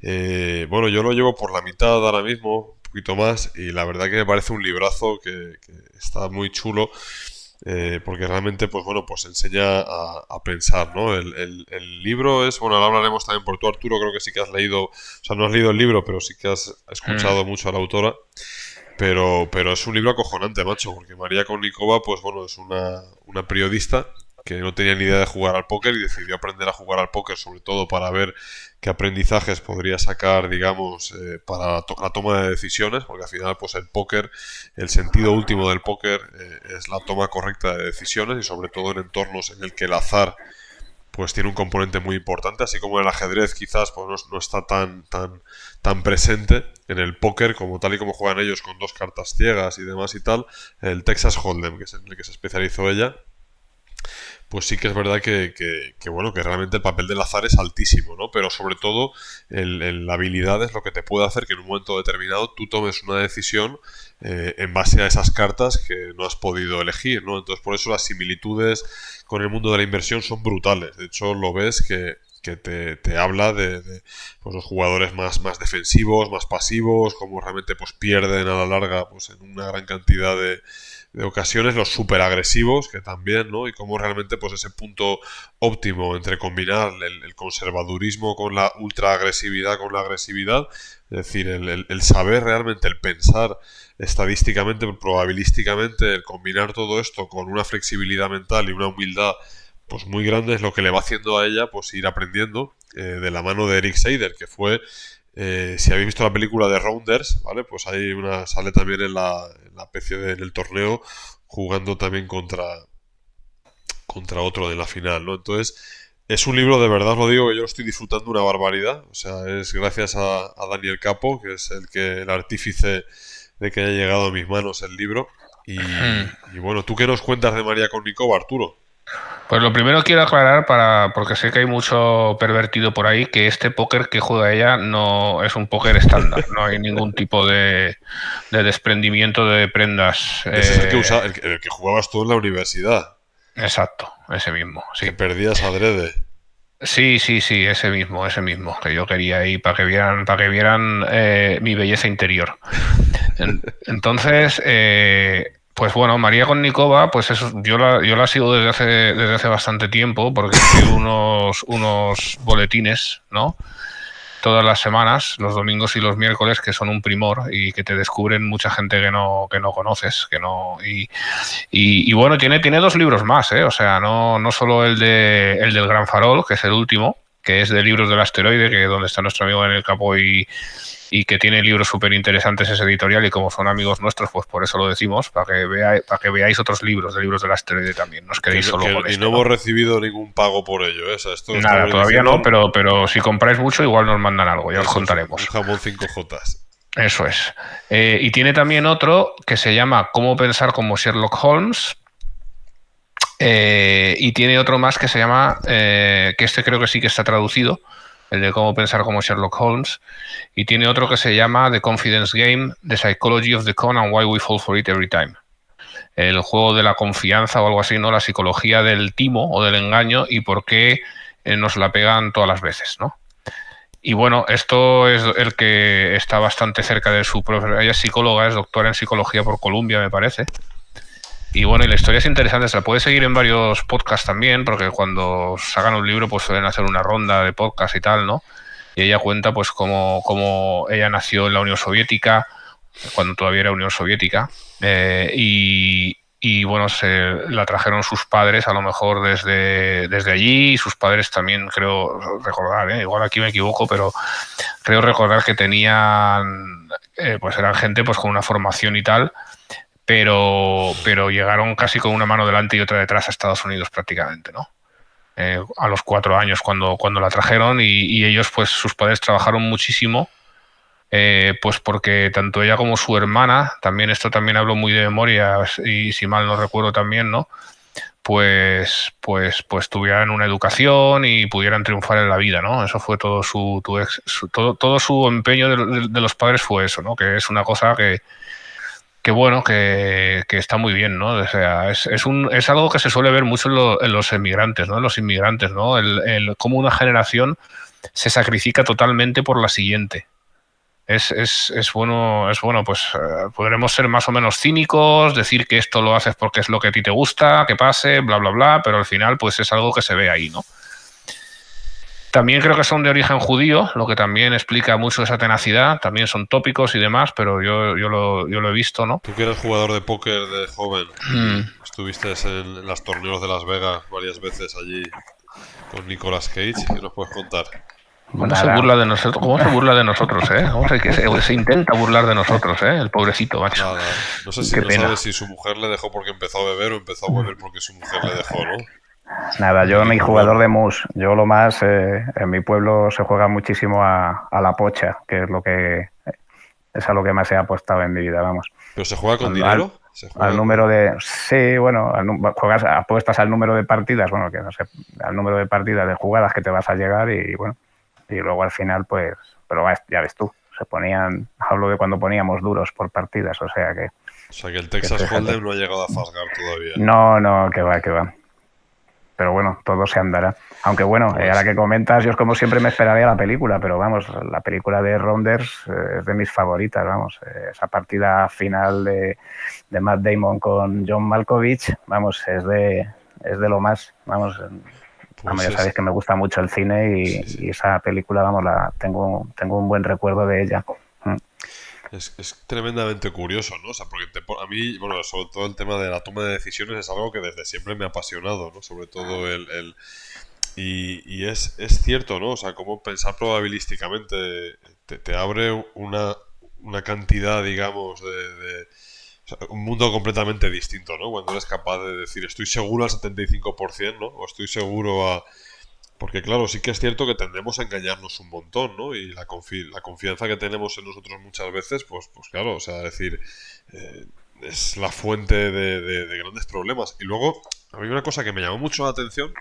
Speaker 1: Bueno, yo lo llevo por la mitad ahora mismo, un poquito más, y la verdad que me parece un librazo que está muy chulo. Porque realmente, pues bueno, pues enseña a pensar, ¿no? El libro es, bueno, ahora hablaremos también por tú, Arturo, creo que sí que has leído, o sea, no has leído el libro, pero sí que has escuchado mucho a la autora. Pero es un libro acojonante, macho, porque María Konnikova, pues bueno, es una periodista que no tenía ni idea de jugar al póker y decidió aprender a jugar al póker, sobre todo para ver qué aprendizajes podría sacar, digamos, para la toma de decisiones, porque al final, pues el póker, el sentido último del póker es la toma correcta de decisiones y sobre todo en entornos en el que el azar pues tiene un componente muy importante, así como el ajedrez quizás pues no está tan presente en el póker como tal y como juegan ellos con dos cartas ciegas y demás y tal. El Texas Hold'em, que es en el que se especializó ella, pues sí que es verdad bueno, que realmente el papel del azar es altísimo, ¿no? Pero sobre todo la habilidad es lo que te puede hacer que en un momento determinado tú tomes una decisión en base a esas cartas que no has podido elegir, ¿no? Entonces por eso las similitudes con el mundo de la inversión son brutales. De hecho lo ves que te habla de pues, los jugadores más defensivos, más pasivos, cómo realmente pues pierden a la larga pues en una gran cantidad de ocasiones, los súper agresivos, que también, ¿no? Y cómo realmente pues ese punto óptimo entre combinar el conservadurismo con la ultra agresividad con la agresividad, es decir, el saber realmente, el pensar estadísticamente, probabilísticamente, el combinar todo esto con una flexibilidad mental y una humildad pues muy grande es lo que le va haciendo a ella pues ir aprendiendo de la mano de Eric Seider, que fue si habéis visto la película de Rounders, ¿vale? Pues hay sale también en la PC en el torneo jugando también contra otro en la final, ¿no? Entonces, es un libro, de verdad os lo digo, que yo lo estoy disfrutando una barbaridad. O sea, es gracias a Daniel Capo, que es el artífice de que haya llegado a mis manos el libro. Y bueno, ¿tú qué nos cuentas de María Konnikova, Arturo?
Speaker 2: Pues lo primero quiero aclarar, porque sé que hay mucho pervertido por ahí, que este póker que juega ella no es un póker estándar. No hay ningún tipo de desprendimiento de prendas.
Speaker 1: Ese es el que jugabas tú en la universidad.
Speaker 2: Exacto, ese mismo, sí.
Speaker 1: Que perdías adrede.
Speaker 2: Sí, ese mismo, que yo quería ahí para que vieran mi belleza interior. Entonces, pues bueno, María Konnikova, pues eso, yo la sigo desde hace bastante tiempo, porque escribo unos boletines, ¿no? Todas las semanas, los domingos y los miércoles, que son un primor y que te descubren mucha gente que no conoces, y bueno, tiene dos libros más, ¿eh? O sea, no solo el del Gran Farol, que es el último, que es de Libros del Asteroide, que donde está nuestro amigo Daniel Capo y que tiene libros súper interesantes ese editorial, y como son amigos nuestros, pues por eso lo decimos, para que veáis otros libros de Libros del Asteroide también, no os quedéis solo con
Speaker 1: y
Speaker 2: este,
Speaker 1: no hemos recibido ningún pago por ello, ¿eh? O sea,
Speaker 2: nada, todavía no, pero si compráis mucho igual nos mandan algo, ya os contaremos.
Speaker 1: Un jamón 5J.
Speaker 2: Eso es. Y tiene también otro que se llama Cómo pensar como Sherlock Holmes. Y tiene otro más que se llama, que este creo que sí que está traducido, el de Cómo pensar como Sherlock Holmes. Y tiene otro que se llama The Confidence Game, The Psychology of the Con and Why We Fall for It Every Time. El juego de la confianza o algo así, ¿no? La psicología del timo o del engaño y por qué nos la pegan todas las veces, ¿no? Y bueno, esto es el que está bastante cerca de su profesión. Ella es psicóloga, es doctora en psicología por Columbia, me parece. Y bueno, y la historia es interesante, se la puede seguir en varios podcasts también, porque cuando sacan un libro pues suelen hacer una ronda de podcast y tal, ¿no? Y ella cuenta pues cómo ella nació en la Unión Soviética, cuando todavía era Unión Soviética, y bueno, la trajeron sus padres a lo mejor desde allí, y sus padres también creo recordar, igual aquí me equivoco, pero creo recordar que tenían, pues eran gente pues con una formación y tal, pero llegaron casi con una mano delante y otra detrás a Estados Unidos prácticamente, ¿no? A los 4 años cuando la trajeron y ellos, pues sus padres trabajaron muchísimo, pues porque tanto ella como su hermana, también esto también hablo muy de memoria y si mal no recuerdo también, ¿no? Pues tuvieran una educación y pudieran triunfar en la vida, ¿no? Eso fue todo todo su empeño de los padres fue eso, ¿no? Que es una cosa que bueno, que está muy bien, ¿no? O sea, es algo que se suele ver mucho en los emigrantes, ¿no? En los inmigrantes, ¿no? Cómo una generación se sacrifica totalmente por la siguiente. Es bueno, pues podremos ser más o menos cínicos, decir que esto lo haces porque es lo que a ti te gusta, que pase, bla, bla, bla, pero al final pues es algo que se ve ahí, ¿no? También creo que son de origen judío, lo que también explica mucho esa tenacidad. También son tópicos y demás, pero yo lo he visto, ¿no?
Speaker 1: Tú que eres jugador de póker de joven y estuviste en los torneos de Las Vegas varias veces allí con Nicolas Cage, ¿qué nos puedes contar?
Speaker 2: ¿Cómo se burla de nosotros? ¿Cómo se burla de nosotros, eh? Se intenta burlar de nosotros, el pobrecito, macho.
Speaker 1: Nada, no sé si no sabes si su mujer le dejó porque empezó a beber o empezó a beber porque su mujer le dejó, ¿no?
Speaker 3: Nada, yo ni jugador de mus. Yo lo más, en mi pueblo se juega muchísimo a la pocha, que es a lo que más he apostado en mi vida, vamos.
Speaker 1: ¿Pero se juega con dinero?
Speaker 3: Al número de... Sí, bueno, apuestas al número de partidas, bueno, que no sé, al número de partidas de jugadas que te vas a llegar y bueno, y luego al final pues, pero ya ves tú, hablo de cuando poníamos duros por partidas, o sea que...
Speaker 1: O sea que el Texas Hold'em no ha llegado a fasgar todavía.
Speaker 3: No, que va. Pero bueno, todo se andará. Aunque bueno, ahora que comentas, yo como siempre me esperaría la película, pero vamos, la película de Rounders es de mis favoritas, vamos. Esa partida final de Matt Damon con John Malkovich, vamos, es de lo más, vamos. Ya sabéis que me gusta mucho el cine y esa película, vamos, tengo un buen recuerdo de ella.
Speaker 1: Es tremendamente curioso, ¿no? O sea, porque a mí, bueno, sobre todo el tema de la toma de decisiones es algo que desde siempre me ha apasionado, ¿no? Sobre todo y es cierto, ¿no? O sea, cómo pensar probabilísticamente te abre una cantidad, digamos, o sea, un mundo completamente distinto, ¿no? Cuando eres capaz de decir, estoy seguro al 75%, ¿no? O estoy seguro Porque claro, sí que es cierto que tendemos a engañarnos un montón, ¿no? Y la confianza que tenemos en nosotros muchas veces, pues claro, o sea, decir, es la fuente de grandes problemas. Y luego, a mí una cosa que me llamó mucho la atención,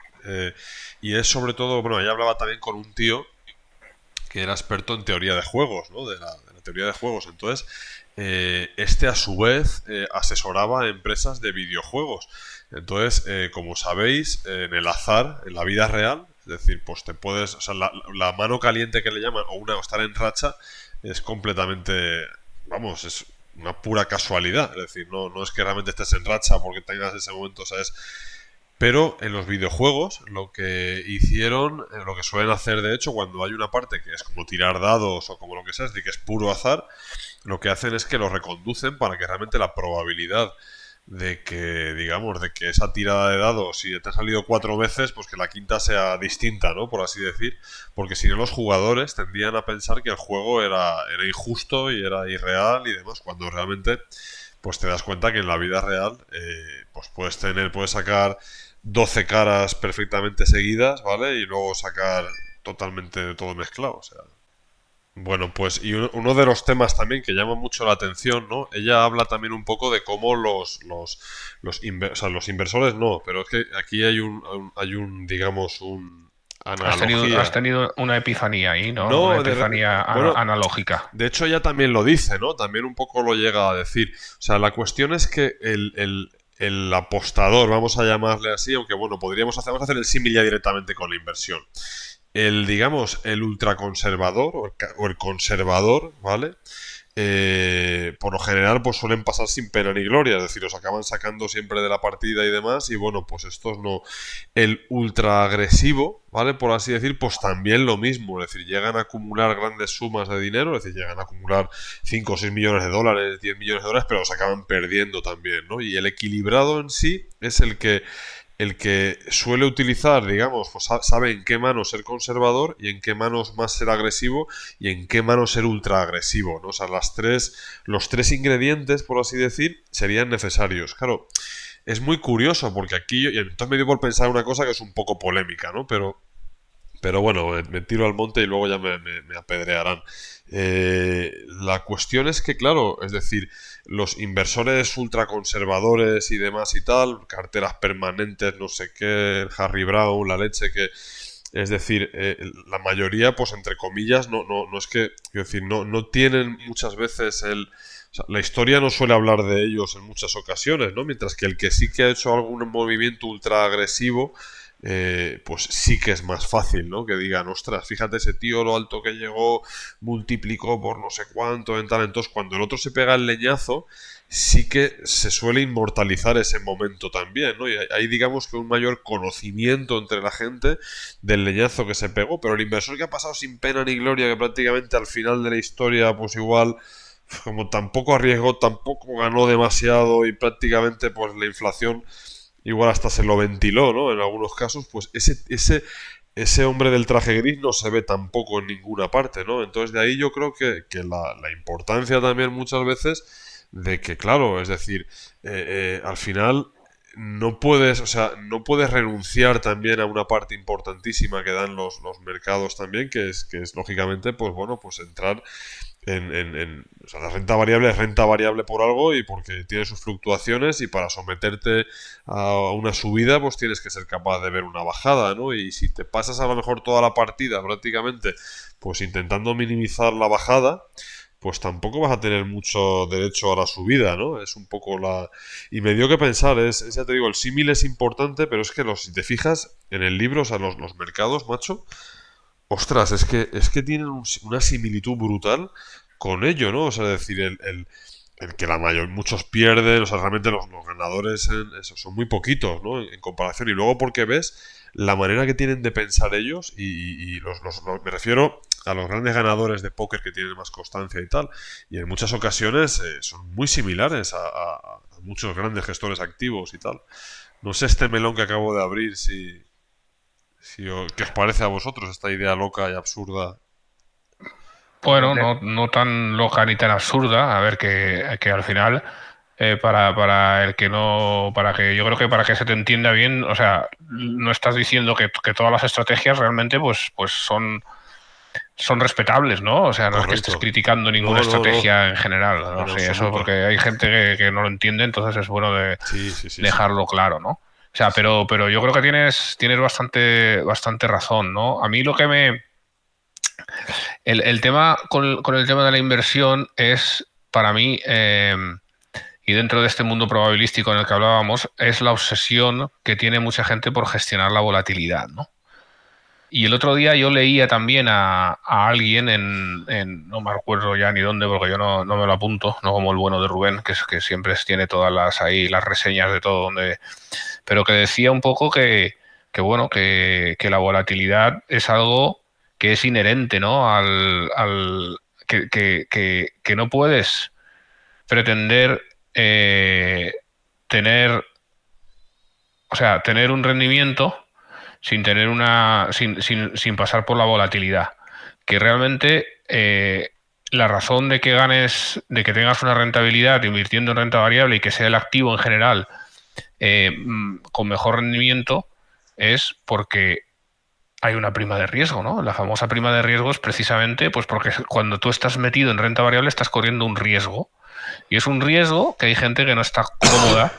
Speaker 1: y es sobre todo, bueno, ella hablaba también con un tío que era experto en teoría de juegos, ¿no? De la teoría de juegos. Entonces, a su vez asesoraba a empresas de videojuegos. Entonces, como sabéis, en el azar, en la vida real, es decir, pues o sea, la mano caliente que le llaman, o estar en racha, es completamente, vamos, es una pura casualidad. Es decir, no es que realmente estés en racha porque tengas ese momento, ¿sabes? Pero en los videojuegos lo que hicieron, lo que suelen hacer de hecho cuando hay una parte que es como tirar dados o como lo que sea, es decir, que es puro azar, lo que hacen es que lo reconducen para que realmente la probabilidad de que, digamos, de que esa tirada de dados, si te ha salido 4 veces, pues que la quinta sea distinta, ¿no? Por así decir, porque si no los jugadores tendían a pensar que el juego era injusto y era irreal y demás, cuando realmente pues te das cuenta que en la vida real pues puedes sacar 12 caras perfectamente seguidas, ¿vale? Y luego sacar totalmente todo mezclado, o sea. Bueno, pues y uno de los temas también que llama mucho la atención, ¿no? Ella habla también un poco de cómo los inversores no, pero es que aquí hay digamos, un analogía.
Speaker 2: Has tenido una epifanía ahí, ¿no?
Speaker 1: No,
Speaker 2: Una epifanía analógica.
Speaker 1: De hecho, ella también lo dice, ¿no? También un poco lo llega a decir. O sea, la cuestión es que el apostador, vamos a llamarle así, aunque bueno, vamos a hacer el símil ya directamente con la inversión. Digamos, el ultraconservador o el conservador, ¿vale? Por lo general pues suelen pasar sin pena ni gloria, es decir, los acaban sacando siempre de la partida y demás, y bueno, pues estos no. El ultra agresivo, ¿vale? Por así decir, pues también lo mismo, es decir, llegan a acumular grandes sumas de dinero, es decir, llegan a acumular 5 o 6 millones de dólares, 10 millones de dólares, pero los acaban perdiendo también, ¿no? Y el equilibrado en sí es el que suele utilizar, digamos, pues sabe en qué manos ser conservador y en qué manos más ser agresivo y en qué manos ser ultra agresivo, ¿no? O sea, los tres ingredientes, por así decir, serían necesarios. Claro, es muy curioso porque aquí, y entonces me dio por pensar una cosa que es un poco polémica, ¿no? Pero bueno, me tiro al monte y luego ya me apedrearán. La cuestión es que, claro, es decir, los inversores ultraconservadores y demás y tal, carteras permanentes, no sé qué, Harry Brown, la leche que... Es decir, la mayoría, pues entre comillas, no es que, quiero decir, no tienen muchas veces O sea, la historia no suele hablar de ellos en muchas ocasiones, ¿no? Mientras que el que sí que ha hecho algún movimiento ultra agresivo, pues sí que es más fácil, ¿no? Que digan, ostras, fíjate ese tío lo alto que llegó, multiplicó por no sé cuánto en tal. Entonces, cuando el otro se pega el leñazo, sí que se suele inmortalizar ese momento también, ¿no? Y hay, digamos que un mayor conocimiento entre la gente del leñazo que se pegó, pero el inversor que ha pasado sin pena ni gloria, que prácticamente al final de la historia, pues igual, como tampoco arriesgó, tampoco ganó demasiado y prácticamente pues la inflación igual hasta se lo ventiló, ¿no? En algunos casos, pues ese hombre del traje gris no se ve tampoco en ninguna parte, ¿no? Entonces de ahí yo creo que la importancia también muchas veces de que, claro, es decir, al final no puedes, o sea, no puedes renunciar también a una parte importantísima que dan los mercados también, que es lógicamente, pues bueno, pues entrar o sea, la renta variable es renta variable por algo y porque tiene sus fluctuaciones y para someterte a una subida pues tienes que ser capaz de ver una bajada, ¿no? Y si te pasas a lo mejor toda la partida prácticamente pues intentando minimizar la bajada, pues tampoco vas a tener mucho derecho a la subida, ¿no? Es un poco la... Y me dio que pensar, ya te digo, el símil es importante, pero es que si te fijas en el libro, o sea, los mercados, macho, ostras, es que tienen una similitud brutal con ello, ¿no? O sea, es decir, el que muchos pierden, o sea, realmente los ganadores son muy poquitos, ¿no? En comparación. Y luego porque ves la manera que tienen de pensar ellos y me refiero a los grandes ganadores de póker que tienen más constancia y tal. Y en muchas ocasiones son muy similares a muchos grandes gestores activos y tal. No sé este melón que acabo de abrir ¿qué os parece a vosotros esta idea loca y absurda?
Speaker 2: Bueno, no tan loca ni tan absurda. A ver, que al final, para el que no, para que yo creo que para que se te entienda bien, o sea, no estás diciendo que todas las estrategias realmente pues son respetables, ¿no? O sea, no es que estés
Speaker 1: Correcto.
Speaker 2: criticando ninguna
Speaker 1: No, no, no.
Speaker 2: estrategia en general,
Speaker 1: En
Speaker 2: no sé, eso
Speaker 1: absoluto.
Speaker 2: porque hay gente que no lo entiende, entonces es bueno de
Speaker 1: Sí, sí, sí, sí.
Speaker 2: dejarlo claro, ¿no? O sea,
Speaker 1: Sí.
Speaker 2: pero yo creo que tienes bastante razón, ¿no? A mí lo que el tema con el tema de la inversión es, para mí, y dentro de este mundo probabilístico en el que hablábamos, es la obsesión que tiene mucha gente por gestionar la volatilidad, ¿no? Y el otro día yo leía también a alguien no me acuerdo ya ni dónde, porque yo no me lo apunto, no como el bueno de Rubén, que siempre tiene todas las reseñas de todo, pero que decía un poco que bueno, que la volatilidad es algo que es inherente, ¿no? Que no puedes pretender tener, o sea, tener un rendimiento sin tener sin pasar por la volatilidad. Que realmente la razón de que de que tengas una rentabilidad invirtiendo en renta variable y que sea el activo en general con mejor rendimiento es porque hay una prima de riesgo, ¿no? La famosa prima de riesgo es precisamente pues porque cuando tú estás metido en renta variable estás corriendo un riesgo. Y es un riesgo que hay gente que no está cómoda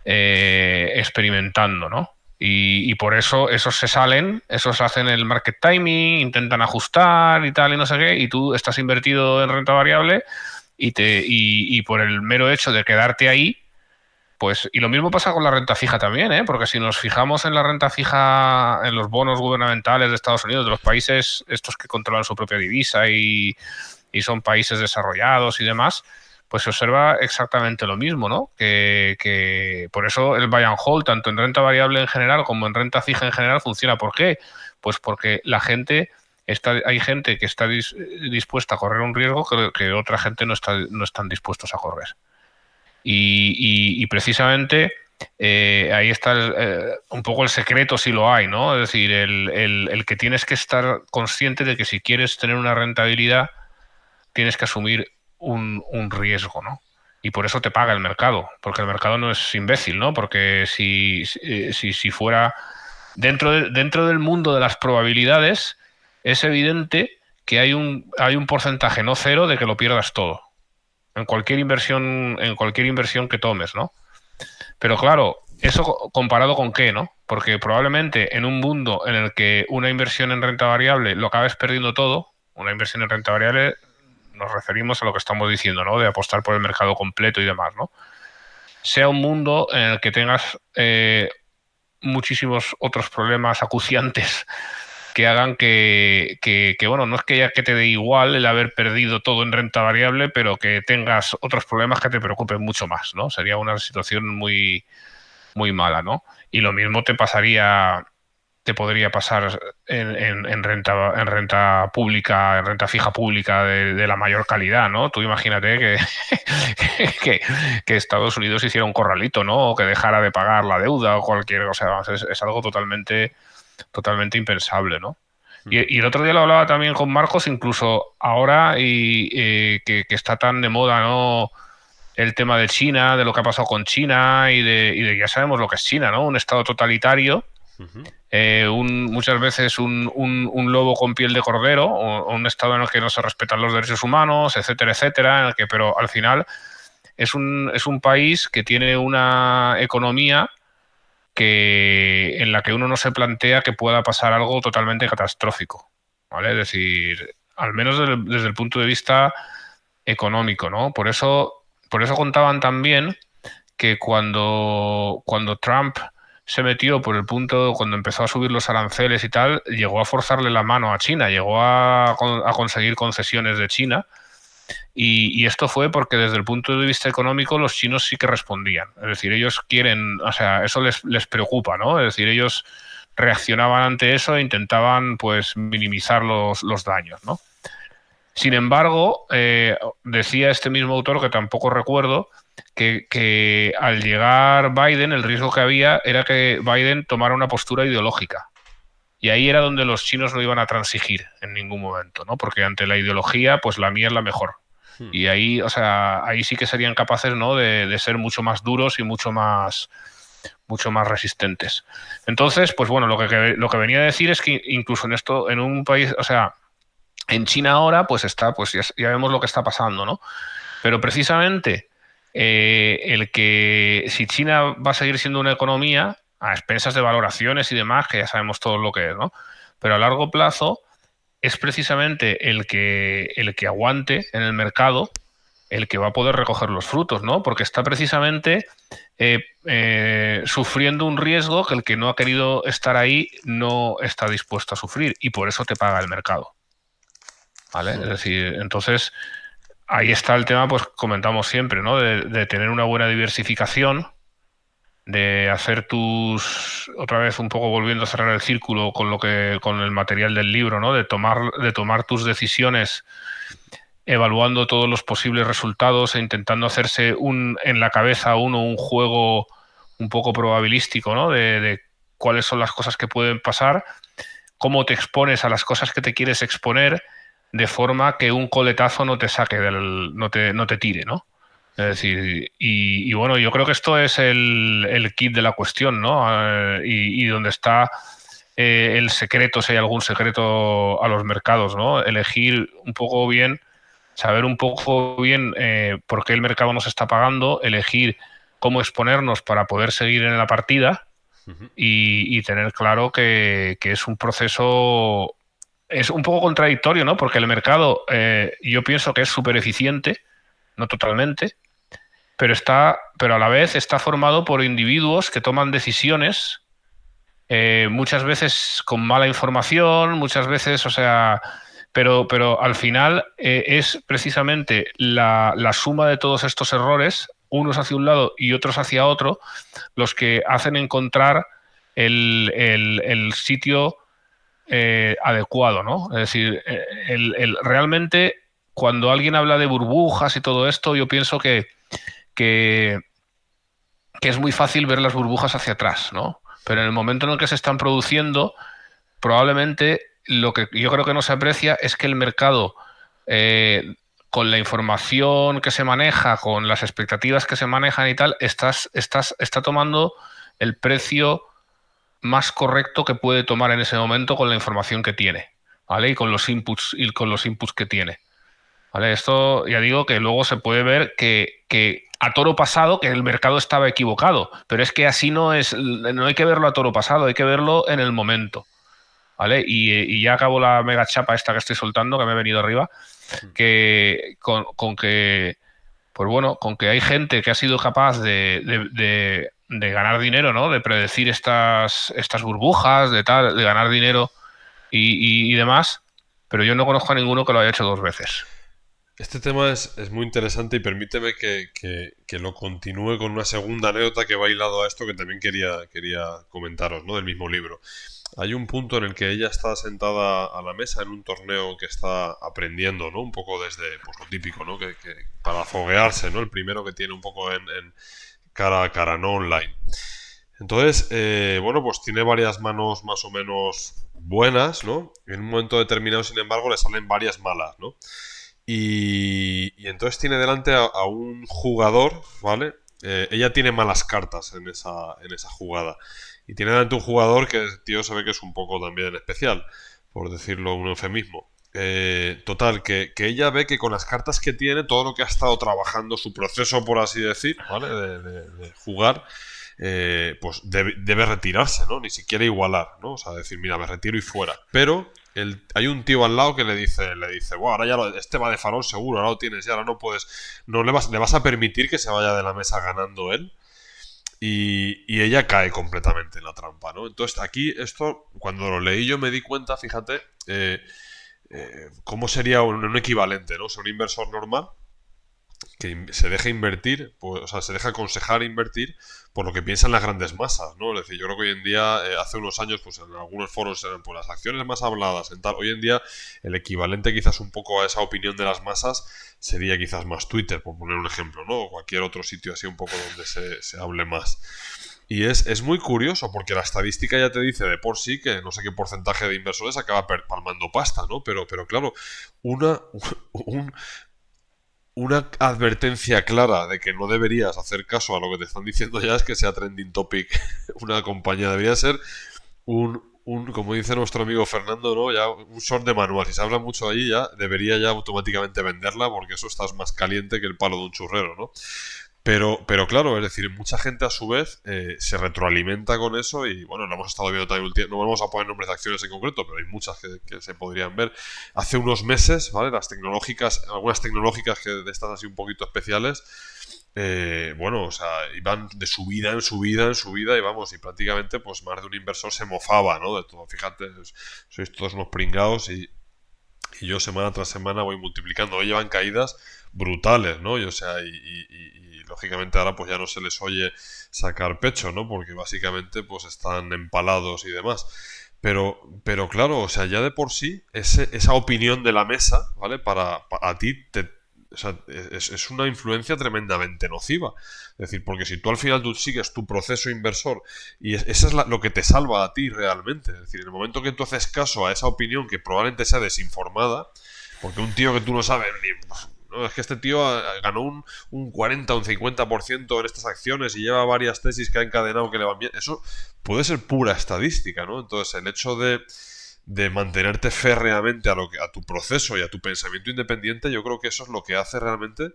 Speaker 2: experimentando, ¿no? Y por eso esos se salen, esos hacen el market timing, intentan ajustar y tal y no sé qué, y tú estás invertido en renta variable y por el mero hecho de quedarte ahí, pues, y lo mismo pasa con la renta fija también, ¿eh? Porque si nos fijamos en la renta fija, en los bonos gubernamentales de Estados Unidos, de los países estos que controlan su propia divisa y son países desarrollados y demás, pues se observa exactamente lo mismo, ¿no? Que por eso el buy and hold, tanto en renta variable en general como en renta fija en general, funciona. ¿Por qué? Pues porque hay gente que está dispuesta a correr un riesgo que otra gente no están dispuestos a correr. Y precisamente ahí está un poco el secreto, si lo hay, ¿no? Es decir, el que tienes que estar consciente de que si quieres tener una rentabilidad, tienes que asumir un riesgo, ¿no? Y por eso te paga el mercado, porque el mercado no es imbécil, ¿no? Porque si fuera dentro del mundo de las probabilidades, es evidente que hay un porcentaje no cero de que lo pierdas todo en cualquier inversión que tomes, ¿no? Pero claro, eso comparado con qué, ¿no? Porque probablemente en un mundo en el que una inversión en renta variable lo acabes perdiendo todo, una inversión en renta variable nos referimos a lo que estamos diciendo, ¿no? De apostar por el mercado completo y demás, ¿no? Sea un mundo en el que tengas muchísimos otros problemas acuciantes que hagan bueno, no es que ya que te dé igual el haber perdido todo en renta variable, pero que tengas otros problemas que te preocupen mucho más, ¿no? Sería una situación muy, muy mala, ¿no? Y lo mismo te podría pasar en renta pública, en renta fija pública de la mayor calidad, ¿no? Tú imagínate que Estados Unidos hiciera un corralito, ¿no? O que dejara de pagar la deuda o cualquier cosa. Es algo totalmente impensable, ¿no? Y el otro día lo hablaba también con Marcos, incluso ahora, que está tan de moda, ¿no? El tema de China, de lo que ha pasado con China y de ya sabemos lo que es China, ¿no? Un estado totalitario, muchas veces un lobo con piel de cordero, o un estado en el que no se respetan los derechos humanos, etcétera, etcétera, en el que, pero al final es un país que tiene una economía en la que uno no se plantea que pueda pasar algo totalmente catastrófico, ¿vale? Es decir, al menos desde el punto de vista económico, ¿no? Por eso contaban también que cuando Trump se metió por el punto, cuando empezó a subir los aranceles y tal, llegó a forzarle la mano a China, llegó a conseguir concesiones de China. Y esto fue porque desde el punto de vista económico los chinos sí que respondían. Es decir, ellos quieren, o sea, eso les preocupa, ¿no? Es decir, ellos reaccionaban ante eso e intentaban, pues, minimizar los daños, ¿no? Sin embargo, decía este mismo autor, que tampoco recuerdo, que al llegar Biden, el riesgo que había era que Biden tomara una postura ideológica. Y ahí era donde los chinos no iban a transigir en ningún momento, ¿no? Porque ante la ideología, pues la mía es la mejor. Y ahí, o sea, ahí sí que serían capaces, ¿no? de ser mucho más duros y mucho más resistentes. Entonces, pues bueno, lo que venía a decir es que incluso en un país, o sea, en China ahora, pues ya vemos lo que está pasando, ¿no? Pero precisamente el que si China va a seguir siendo una economía a expensas de valoraciones y demás, que ya sabemos todo lo que es, ¿no? Pero a largo plazo es precisamente el que aguante en el mercado el que va a poder recoger los frutos, ¿no? Porque está precisamente sufriendo un riesgo que el que no ha querido estar ahí no está dispuesto a sufrir, y por eso te paga el mercado, ¿vale? Es decir, entonces ahí está el tema, pues comentamos siempre, ¿no? De tener una buena diversificación, de hacer otra vez un poco volviendo a cerrar el círculo con el material del libro, ¿no? De tomar tus decisiones evaluando todos los posibles resultados e intentando hacerse en la cabeza un juego un poco probabilístico, ¿no? De cuáles son las cosas que pueden pasar, cómo te expones a las cosas que te quieres exponer, de forma que un coletazo no te saque no te tire, ¿no? Es decir, y bueno, yo creo que esto es el kit de la cuestión, ¿no? Y donde está el secreto, si hay algún secreto a los mercados, ¿no? Elegir un poco bien, saber un poco bien por qué el mercado nos está pagando, elegir cómo exponernos para poder seguir en la partida y tener claro que es un proceso, es un poco contradictorio, ¿no? Porque el mercado yo pienso que es súper eficiente, no totalmente, pero a la vez está formado por individuos que toman decisiones muchas veces con mala información, muchas veces, o sea, pero al final es precisamente la suma de todos estos errores, unos hacia un lado y otros hacia otro, los que hacen encontrar el sitio adecuado, ¿no? Es decir, realmente cuando alguien habla de burbujas y todo esto, yo pienso que es muy fácil ver las burbujas hacia atrás, ¿no? Pero en el momento en el que se están produciendo, probablemente lo que yo creo que no se aprecia es que el mercado, con la información que se maneja, con las expectativas que se manejan y tal, está tomando el precio más correcto que puede tomar en ese momento con la información que tiene, ¿vale? Y con los inputs que tiene. ¿Vale? Esto ya digo que luego se puede ver que a toro pasado que el mercado estaba equivocado, pero es que así no hay que verlo a toro pasado, hay que verlo en el momento. ¿vale? Y ya acabo la mega chapa esta que estoy soltando, que me he venido arriba, que con que, pues bueno, con que hay gente que ha sido capaz de ganar dinero, ¿no? De predecir estas burbujas, de ganar dinero y demás, pero yo no conozco a ninguno que lo haya hecho 2 veces.
Speaker 1: Este tema es muy interesante y permíteme que lo continúe con una segunda anécdota que va hilado a esto que también quería comentaros, ¿no? Del mismo libro. Hay un punto en el que ella está sentada a la mesa en un torneo que está aprendiendo, ¿no? Un poco desde pues, lo típico, ¿no? Que para foguearse, ¿no? El primero que tiene un poco en cara a cara, no online. Entonces, bueno, pues tiene varias manos más o menos buenas, ¿no? En un momento determinado, sin embargo, le salen varias malas, ¿no? Y entonces tiene delante a un jugador, ¿vale? Ella tiene malas cartas en esa jugada. Y tiene delante un jugador que el tío se ve que es un poco también especial, por decirlo un eufemismo. Total, que ella ve que con las cartas que tiene, todo lo que ha estado trabajando, su proceso, por así decir, ¿vale? De jugar, pues debe retirarse, ¿no? Ni siquiera igualar, ¿no? O sea, decir, mira, me retiro y fuera. Pero hay un tío al lado que le dice, wow, ahora ya este va de farol seguro, ahora lo tienes ya, ahora no puedes, no le vas a permitir que se vaya de la mesa ganando él. Y ella cae completamente en la trampa, ¿no? Entonces aquí esto, cuando lo leí yo me di cuenta, fíjate, cómo sería un equivalente, ¿no? O sea, un inversor normal que se deja invertir, pues, o sea, se deja aconsejar invertir por lo que piensan las grandes masas, ¿no? Es decir, yo creo que hoy en día, hace unos años, pues en algunos foros eran pues, las acciones más habladas, en tal. Hoy en día, el equivalente quizás un poco a esa opinión de las masas sería quizás más Twitter, por poner un ejemplo, ¿no? O cualquier otro sitio así un poco donde se hable más. Y es muy curioso porque la estadística ya te dice de por sí que no sé qué porcentaje de inversores acaba palmando pasta, ¿no? Pero claro, una advertencia clara de que no deberías hacer caso a lo que te están diciendo ya es que sea trending topic una compañía. Debería ser como dice nuestro amigo Fernando, ¿no? Ya un short de manual. Si se habla mucho ahí, ya debería ya automáticamente venderla porque eso estás más caliente que el palo de un churrero, ¿no? Pero claro, es decir, mucha gente a su vez se retroalimenta con eso y bueno, lo hemos estado viendo también un tiempo. No vamos a poner nombres de acciones en concreto, pero hay muchas que se podrían ver. Hace unos meses, ¿vale? Algunas tecnológicas que de estas así un poquito especiales, bueno, o sea, iban de subida en subida en subida y vamos, y prácticamente pues más de un inversor se mofaba, ¿no? De todo. Fíjate, sois todos unos pringados y yo semana tras semana voy multiplicando. Hoy llevan caídas brutales, ¿no? Y, o sea, y lógicamente ahora pues ya no se les oye sacar pecho, ¿no? Porque básicamente pues están empalados y demás. Pero claro, o sea, ya de por sí, esa opinión de la mesa, ¿vale? A ti o sea, es una influencia tremendamente nociva. Es decir, porque si tú al final tú sigues tu proceso inversor y eso es lo que te salva a ti realmente. Es decir, en el momento que tú haces caso a esa opinión que probablemente sea desinformada, porque un tío que tú no sabes ni... No, es que este tío ganó un 40 o un 50% en estas acciones y lleva varias tesis que ha encadenado que le van bien. Eso puede ser pura estadística, ¿no? Entonces, el hecho de mantenerte férreamente a tu proceso y a tu pensamiento independiente, yo creo que eso es lo que hace realmente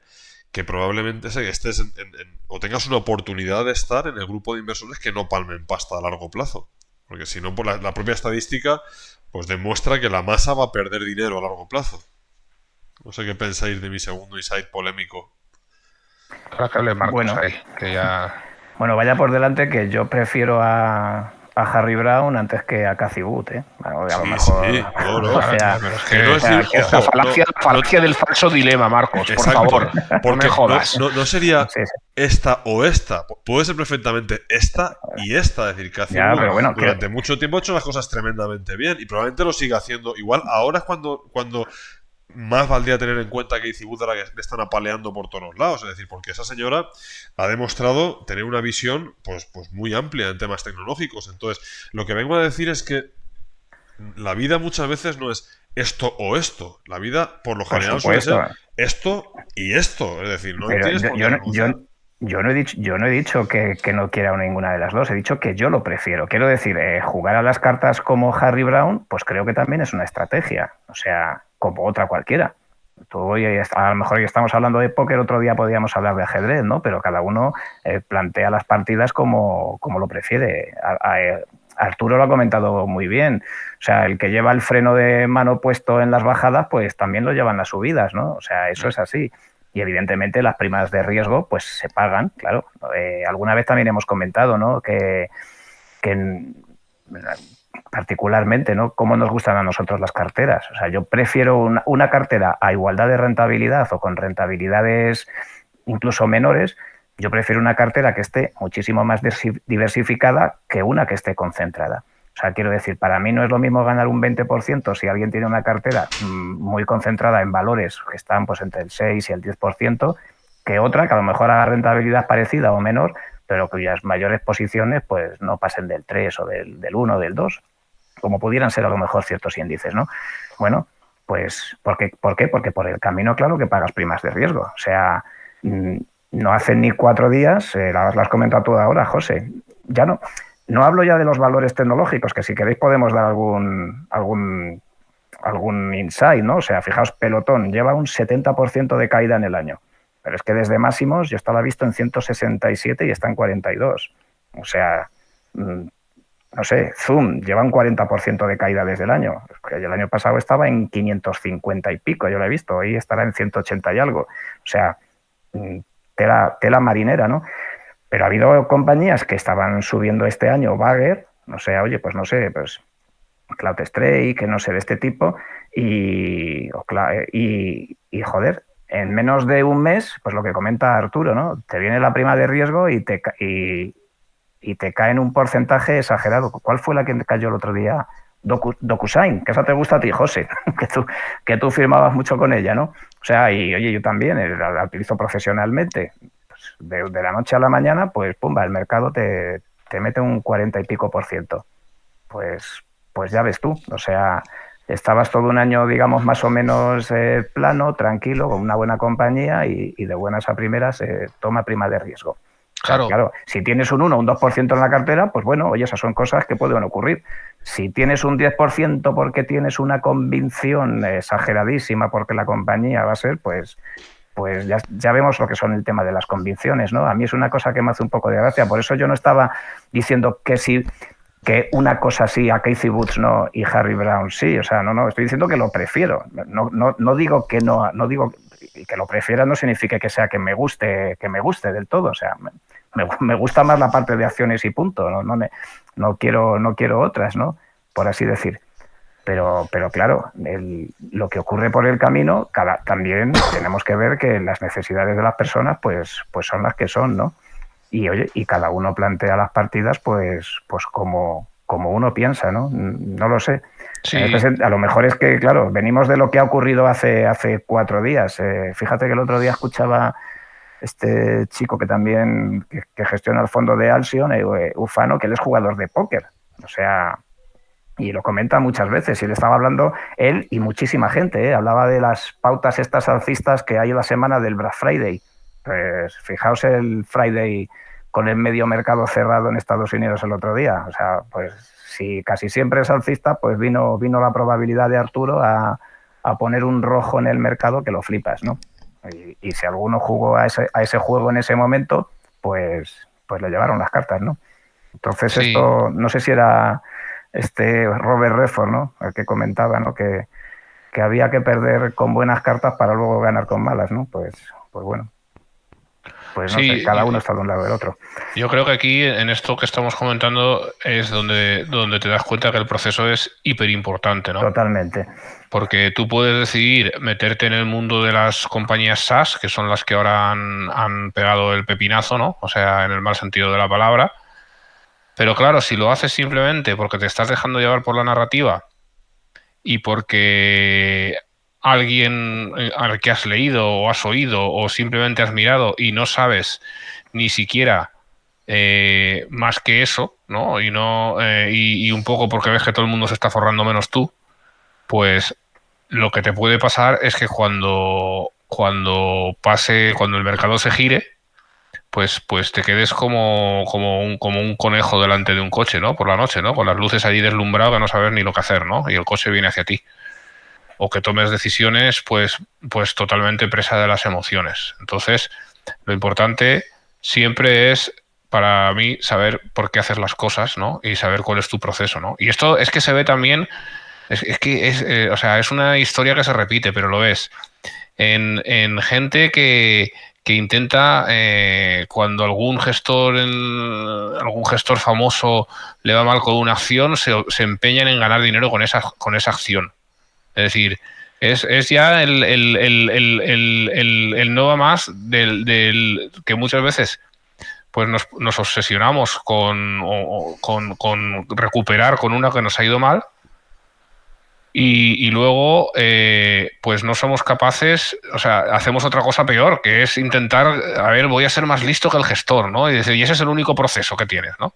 Speaker 1: que probablemente estés o tengas una oportunidad de estar en el grupo de inversores que no palmen pasta a largo plazo. Porque si no, por la propia estadística, pues demuestra que la masa va a perder dinero a largo plazo. No sé qué pensáis de mi segundo insight polémico.
Speaker 2: Ahora que hable Marcos
Speaker 3: Bueno.
Speaker 2: ahí, que ya...
Speaker 3: Bueno, vaya por delante que yo prefiero a Harry Brown antes que a Cathy Wood, ¿eh? Bueno, a lo mejor,
Speaker 1: sí, no,
Speaker 3: o sea,
Speaker 2: pero es que
Speaker 1: no es decir,
Speaker 2: la
Speaker 1: ojo,
Speaker 2: falacia del falso dilema, Marcos, por
Speaker 1: exacto,
Speaker 2: favor,
Speaker 1: porque
Speaker 2: no me jodas.
Speaker 1: no sería
Speaker 3: sí, sí.
Speaker 1: esta o esta, puede ser perfectamente esta y esta, es decir, Cathy
Speaker 3: Ya,
Speaker 1: Wood
Speaker 3: pero bueno,
Speaker 1: durante mucho tiempo ha hecho las cosas tremendamente bien y probablemente lo siga haciendo. Igual ahora es cuando más valdría tener en cuenta que Cathy Wood ahora que le están apaleando por todos lados, es decir, porque esa señora ha demostrado tener una visión pues muy amplia en temas tecnológicos. Entonces, lo que vengo a decir es que la vida muchas veces no es esto o esto. La vida, por lo general, suele ser esto y esto. Es decir, no tienes por qué
Speaker 3: yo no he dicho que no quiera ninguna de las dos. He dicho que yo lo prefiero. Quiero decir, jugar a las cartas como Harry Brown, pues creo que también es una estrategia. O sea, como otra cualquiera. A lo mejor hoy estamos hablando de póker, otro día podríamos hablar de ajedrez, ¿no? Pero cada uno plantea las partidas como lo prefiere. Arturo lo ha comentado muy bien. O sea, el que lleva el freno de mano puesto en las bajadas, pues también lo llevan las subidas, ¿no? O sea, eso es así. Y evidentemente las primas de riesgo, pues se pagan, claro. Alguna vez también hemos comentado, ¿no? Que particularmente, ¿no? Cómo nos gustan a nosotros las carteras. O sea, yo prefiero una cartera a igualdad de rentabilidad o con rentabilidades incluso menores. Yo prefiero una cartera que esté muchísimo más diversificada que una que esté concentrada. O sea, quiero decir, para mí no es lo mismo ganar un 20% si alguien tiene una cartera muy concentrada en valores que están pues entre el 6 y el 10%, que otra que a lo mejor haga rentabilidad parecida o menor, pero cuyas mayores posiciones pues no pasen del 3 o del 1 o del 2, como pudieran ser a lo mejor ciertos índices, ¿no? Bueno, pues ¿por qué? Porque por el camino, claro, que pagas primas de riesgo. O sea, no hacen ni 4 días, las has comentado tú ahora, José, ya no hablo ya de los valores tecnológicos, que si queréis podemos dar algún insight, ¿no? O sea, fijaos, Pelotón lleva un 70% de caída en el año, pero es que desde máximos yo estaba visto en 167 y está en 42. O sea, no sé, Zoom lleva un 40% de caída desde el año. El año pasado estaba en 550 y pico, yo lo he visto, hoy estará en 180 y algo. O sea, tela marinera, ¿no? Pero ha habido compañías que estaban subiendo este año, Bagger, no sé, oye, pues no sé, pues CloudStrike, que no sé, de este tipo, y joder, en menos de un mes, pues lo que comenta Arturo, ¿no? Te viene la prima de riesgo y te cae en un porcentaje exagerado. ¿Cuál fue la que cayó el otro día? DocuSign, que esa te gusta a ti, José, que tú firmabas mucho con ella, ¿no? O sea, y oye, yo también la utilizo profesionalmente. Pues de la noche a la mañana, pues pumba, el mercado te mete un 40 y pico por ciento. Pues ya ves tú, o sea, estabas todo un año, digamos, más o menos plano, tranquilo, con una buena compañía y de buenas a primeras toma prima de riesgo. Claro, si tienes un 1 o un 2% en la cartera, pues bueno, oye, esas son cosas que pueden ocurrir. Si tienes un 10% porque tienes una convicción exageradísima porque la compañía va a ser, pues ya vemos lo que son el tema de las convicciones, ¿no? A mí es una cosa que me hace un poco de gracia. Por eso yo no estaba diciendo que una cosa sí, a Casey Woods no y Harry Brown sí. O sea, no, estoy diciendo que lo prefiero. No digo que no digo que lo prefiera, no significa que sea que me guste del todo. O sea, me gusta más la parte de acciones y punto. No quiero otras, ¿no? Por así decir. Pero claro, lo que ocurre por el camino, también tenemos que ver que las necesidades de las personas pues son las que son, ¿no? Y oye, y cada uno plantea las partidas pues como uno piensa, ¿no? No lo sé.
Speaker 2: Sí.
Speaker 3: A lo mejor es que, claro, venimos de lo que ha ocurrido hace 4 días. Fíjate que el otro día escuchaba este chico que también que gestiona el fondo de Alcyon, Ufano, que él es jugador de póker. O sea, y lo comenta muchas veces, y le estaba hablando él y muchísima gente, hablaba de las pautas estas alcistas que hay en la semana del Black Friday. Pues fijaos el Friday con el medio mercado cerrado en Estados Unidos el otro día. O sea, pues si casi siempre es alcista, pues vino la probabilidad de Arturo a poner un rojo en el mercado que lo flipas, ¿no? Y si alguno jugó a ese juego en ese momento, pues le llevaron las cartas, ¿no? Entonces sí. Esto, no sé si era Robert Redford, ¿no? El que comentaba, ¿no? Que había que perder con buenas cartas para luego ganar con malas, ¿no? Pues bueno. Pues no sé, cada uno está de un lado del otro.
Speaker 2: Yo creo que aquí, en esto que estamos comentando, es donde te das cuenta que el proceso es hiper importante, ¿no?
Speaker 3: Totalmente.
Speaker 2: Porque tú puedes decidir meterte en el mundo de las compañías SaaS, que son las que ahora han pegado el pepinazo, ¿no? O sea, en el mal sentido de la palabra. Pero claro, si lo haces simplemente porque te estás dejando llevar por la narrativa y porque alguien al que has leído o has oído o simplemente has mirado y no sabes ni siquiera más que eso, ¿no? Y un poco porque ves que todo el mundo se está forrando menos tú, pues lo que te puede pasar es que cuando el mercado se gire, pues te quedes como un conejo delante de un coche, ¿no? Por la noche, ¿no? Con las luces allí deslumbrado que no sabes ni lo que hacer, ¿no? Y el coche viene hacia ti. O que tomes decisiones pues totalmente presa de las emociones. Entonces, lo importante siempre es para mí saber por qué haces las cosas, ¿no? Y saber cuál es tu proceso, ¿no? Y esto es que se ve también, o sea, es una historia que se repite, pero lo ves en gente que intenta, cuando algún gestor famoso le va mal con una acción, se empeñan en ganar dinero con esa acción. Es decir, es ya el no va más del que muchas veces pues nos obsesionamos con recuperar con una que nos ha ido mal y luego pues no somos capaces, o sea, hacemos otra cosa peor, que es intentar, a ver, voy a ser más listo que el gestor, ¿no? Y ese es el único proceso que tienes, ¿no?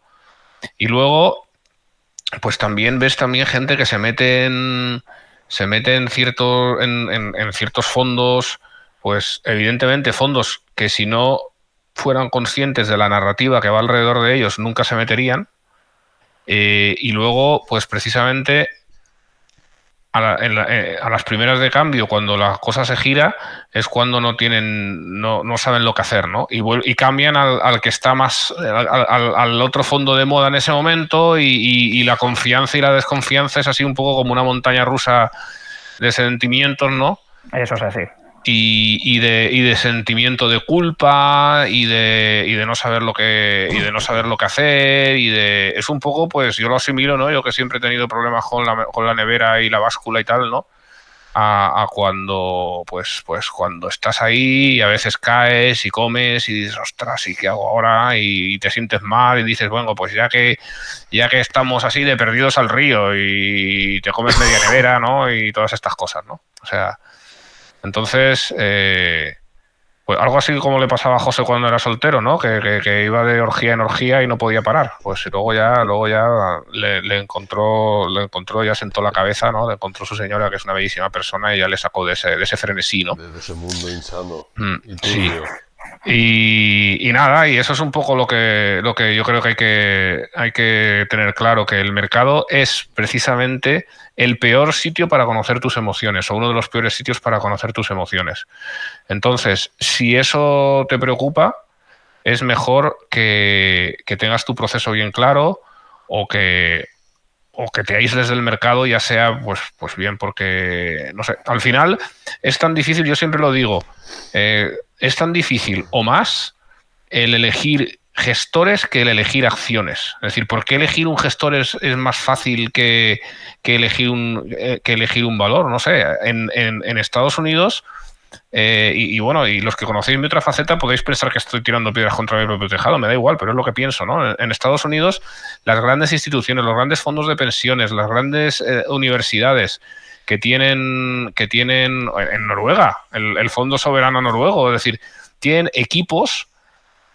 Speaker 2: Y luego, pues también ves gente que se mete en ciertos fondos, pues evidentemente fondos que si no fueran conscientes de la narrativa que va alrededor de ellos nunca se meterían, y luego pues precisamente a las primeras de cambio, cuando la cosa se gira, es cuando no saben lo que hacer, ¿no? Y cambian al que está más, al otro fondo de moda en ese momento, y la confianza y la desconfianza es así un poco como una montaña rusa de sentimientos, ¿no?
Speaker 3: Eso es así.
Speaker 2: Y de sentimiento de culpa y de no saber lo que hacer, es un poco, pues yo lo asimilo, ¿no? Yo que siempre he tenido problemas con la nevera y la báscula y tal, ¿no? A cuando pues cuando estás ahí y a veces caes y comes y dices, ostras, ¿y qué hago ahora? Y te sientes mal y dices, bueno, pues ya que estamos así de perdidos al río, y te comes media nevera, ¿no? Y todas estas cosas, ¿no? O sea, entonces, pues algo así como le pasaba a José cuando era soltero, ¿no? Que iba de orgía en orgía y no podía parar. Pues luego ya le encontró, ya sentó la cabeza, ¿no? Le encontró su señora, que es una bellísima persona, y ya le sacó de ese frenesí, ¿no?
Speaker 1: De ese mundo insano.
Speaker 2: Sí. Y nada, y eso es un poco lo que yo creo que hay que tener claro, que el mercado es precisamente el peor sitio para conocer tus emociones, o uno de los peores sitios para conocer tus emociones. Entonces, si eso te preocupa, es mejor que tengas tu proceso bien claro, o que te aísles del mercado, ya sea pues bien porque, no sé, al final es tan difícil, yo siempre lo digo, es tan difícil o más el elegir gestores que el elegir acciones. Es decir, ¿por qué elegir un gestor es más fácil que elegir un valor? No sé, en Estados Unidos, y bueno, y los que conocéis mi otra faceta podéis pensar que estoy tirando piedras contra mi propio tejado, me da igual, pero es lo que pienso, ¿no? En Estados Unidos, las grandes instituciones, los grandes fondos de pensiones, las grandes universidades que tienen en Noruega, el Fondo Soberano Noruego, es decir, tienen equipos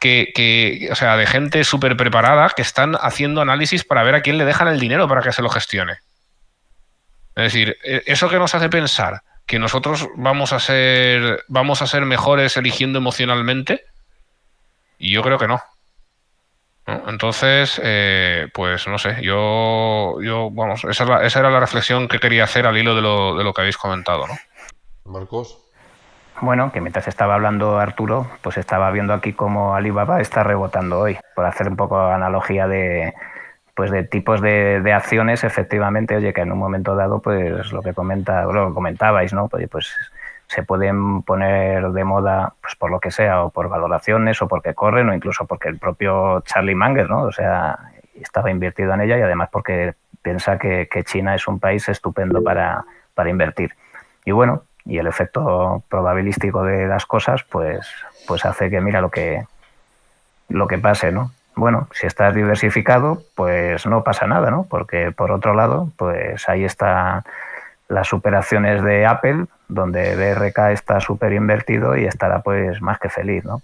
Speaker 2: o sea, de gente súper preparada que están haciendo análisis para ver a quién le dejan el dinero para que se lo gestione. Es decir, eso que nos hace pensar que nosotros vamos a ser mejores eligiendo emocionalmente, y yo creo que no. ¿No? Entonces, pues no sé, yo vamos, esa era la reflexión que quería hacer al hilo de lo que habéis comentado, ¿no?
Speaker 1: Marcos.
Speaker 3: Bueno, que mientras estaba hablando Arturo, pues estaba viendo aquí cómo Alibaba está rebotando hoy, por hacer un poco analogía de tipos de acciones, efectivamente, oye, que en un momento dado, pues lo que comentabais, ¿no? Pues se pueden poner de moda, pues por lo que sea, o por valoraciones, o porque corren, o incluso porque el propio Charlie Munger, ¿no? O sea, estaba invertido en ella, y además porque piensa que China es un país estupendo para invertir. Y bueno, y el efecto probabilístico de las cosas, pues hace que mira lo que pase, ¿no? Bueno, si estás diversificado, pues no pasa nada, ¿no? Porque por otro lado, pues ahí están las superaciones de Apple, donde BRK está súper invertido y estará pues más que feliz, ¿no?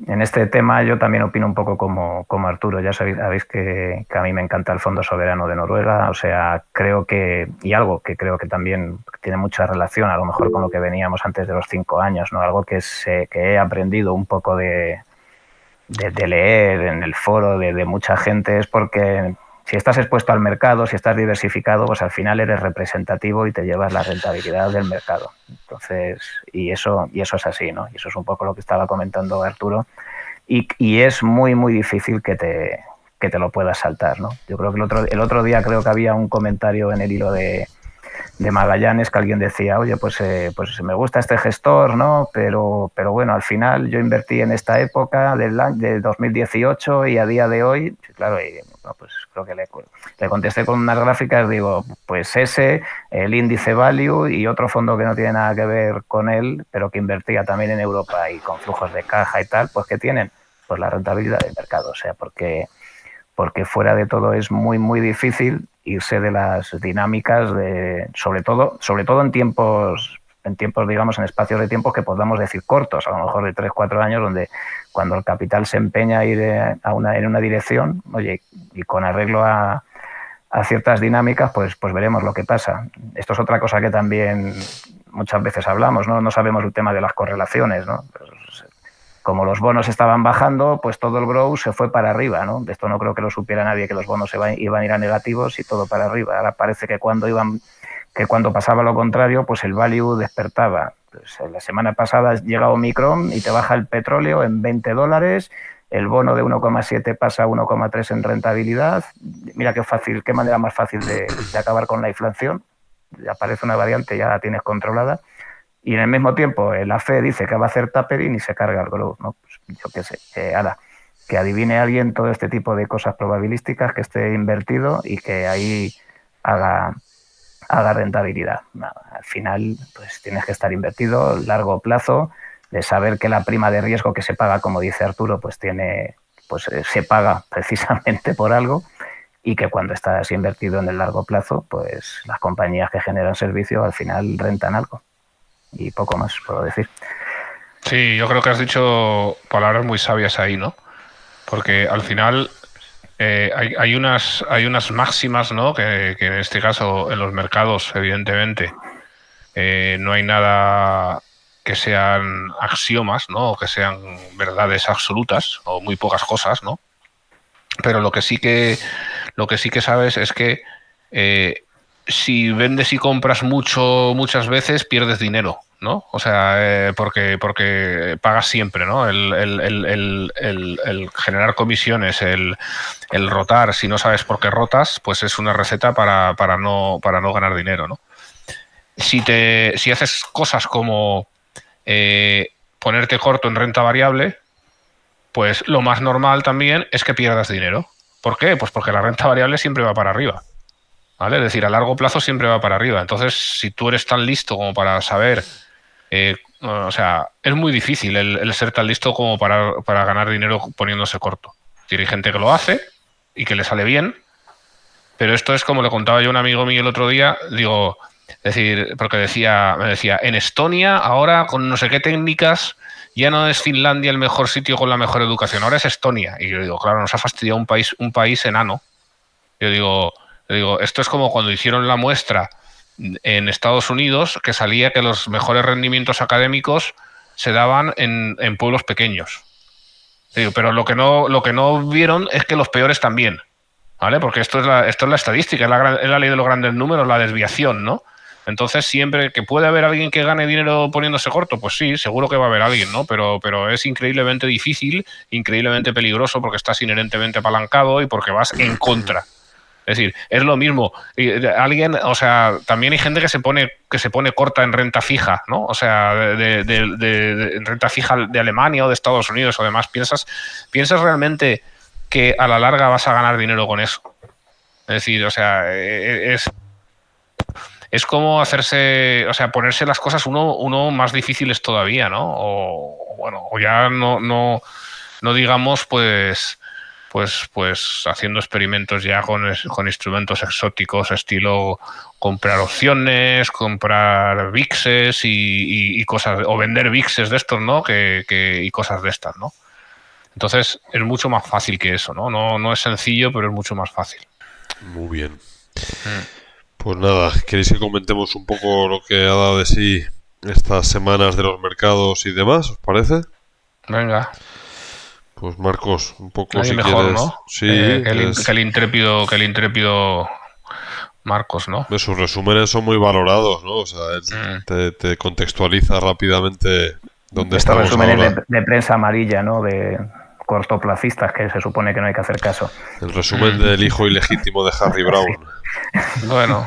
Speaker 3: En este tema yo también opino un poco como Arturo. Ya sabéis que a mí me encanta el Fondo Soberano de Noruega. O sea, creo que, y algo que creo que también tiene mucha relación a lo mejor con lo que veníamos antes de los 5 años, ¿no? Algo que he aprendido un poco de leer en el foro de mucha gente, es porque si estás expuesto al mercado, si estás diversificado, pues al final eres representativo y te llevas la rentabilidad del mercado. Entonces, y eso es así, ¿no? Y eso es un poco lo que estaba comentando Arturo, y es muy, muy difícil que te lo puedas saltar, ¿no? Yo creo que el otro día creo que había un comentario en el hilo de Magallanes que alguien decía, oye, pues me gusta este gestor, ¿no? Pero bueno, al final yo invertí en esta época de 2018 y a día de hoy, claro, y, bueno, pues creo que le contesté con unas gráficas, digo, pues el índice value y otro fondo que no tiene nada que ver con él, pero que invertía también en Europa y con flujos de caja y tal, pues ¿qué tienen? Pues la rentabilidad del mercado, o sea, porque fuera de todo es muy, muy difícil irse de las dinámicas sobre todo en tiempos, digamos, en espacios de tiempo que podamos decir cortos, a lo mejor de 3-4 años, donde cuando el capital se empeña a ir en una dirección, oye, y con arreglo a ciertas dinámicas, pues veremos lo que pasa. Esto es otra cosa que también muchas veces hablamos, ¿no? No sabemos el tema de las correlaciones, ¿no? Pues, como los bonos estaban bajando, pues todo el growth se fue para arriba, ¿no? De esto no creo que lo supiera nadie, que los bonos iban a ir a negativos y todo para arriba. Ahora parece que cuando pasaba lo contrario, pues el value despertaba. Pues la semana pasada llega Omicron y te baja el petróleo en $20, el bono de 1,7 pasa a 1,3 en rentabilidad. Mira qué manera más fácil de acabar con la inflación. Aparece una variante, ya la tienes controlada. Y en el mismo tiempo la Fed dice que va a hacer tapering y se carga el growth, ¿no? Pues yo qué sé, que adivine alguien todo este tipo de cosas probabilísticas, que esté invertido y que ahí haga rentabilidad. Al final, pues tienes que estar invertido a largo plazo, de saber que la prima de riesgo que se paga, como dice Arturo, pues se paga precisamente por algo, y que cuando estás invertido en el largo plazo, pues las compañías que generan servicio al final rentan algo. Y poco más puedo decir.
Speaker 2: Sí, yo creo que has dicho palabras muy sabias ahí, ¿no? Porque al final hay unas máximas, ¿no? Que en este caso en los mercados, evidentemente, no hay nada que sean axiomas, ¿no? O que sean verdades absolutas, o muy pocas cosas, ¿no? Pero lo que sí que sabes es que si vendes y compras muchas veces, pierdes dinero, ¿no? O sea, porque pagas siempre, ¿no? El generar comisiones, el rotar, si no sabes por qué rotas, pues es una receta para no ganar dinero, ¿no? Si haces cosas como ponerte corto en renta variable, pues lo más normal también es que pierdas dinero. ¿Por qué? Pues porque la renta variable siempre va para arriba, ¿vale? Es decir, a largo plazo siempre va para arriba. Entonces, si tú eres tan listo como para saber, o sea, es muy difícil el ser tan listo como para ganar dinero poniéndose corto. Hay gente que lo hace y que le sale bien, pero esto es como le contaba yo a un amigo mío el otro día, digo, es decir, porque me decía, en Estonia ahora con no sé qué técnicas ya no es Finlandia el mejor sitio con la mejor educación, ahora es Estonia. Y yo digo, claro, nos ha fastidiado un país enano. Yo digo, esto es como cuando hicieron la muestra en Estados Unidos, que salía que los mejores rendimientos académicos se daban en pueblos pequeños. Digo, pero lo que no vieron es que los peores también, ¿vale? Porque esto es la estadística, es la ley de los grandes números, la desviación, ¿no? Entonces, siempre que puede haber alguien que gane dinero poniéndose corto, pues sí, seguro que va a haber alguien, ¿no? Pero es increíblemente difícil, increíblemente peligroso, porque estás inherentemente apalancado y porque vas en contra. Es decir, es lo mismo. Alguien, o sea, también hay gente que se pone corta en renta fija, ¿no? O sea, de renta fija de Alemania o de Estados Unidos o demás. ¿Piensas realmente que a la larga vas a ganar dinero con eso? Es decir, o sea, es como hacerse, o sea, ponerse las cosas uno más difíciles todavía, ¿no? O bueno, o ya no digamos, pues haciendo experimentos ya con instrumentos exóticos, estilo comprar opciones, comprar VIXes y cosas, o vender VIXes de estos, ¿no? Y cosas de estas, ¿no? Entonces es mucho más fácil que eso, ¿no? No es sencillo, pero es mucho más fácil.
Speaker 1: Muy bien. Pues nada, ¿queréis que comentemos un poco lo que ha dado de sí estas semanas de los mercados y demás? ¿Os parece?
Speaker 2: Venga.
Speaker 1: Pues Marcos, un poco
Speaker 2: si
Speaker 1: mejor,
Speaker 2: quieres,
Speaker 1: ¿no? Sí,
Speaker 2: que el intrépido Marcos, ¿no?
Speaker 1: Sus resúmenes son muy valorados, ¿no? O sea, te contextualiza rápidamente dónde estamos ahora.
Speaker 3: Estos resúmenes de prensa amarilla, ¿no? cortoplacistas que se supone que no hay que hacer caso.
Speaker 1: El resumen del hijo ilegítimo de Harry Brown.
Speaker 3: Sí.
Speaker 2: Bueno,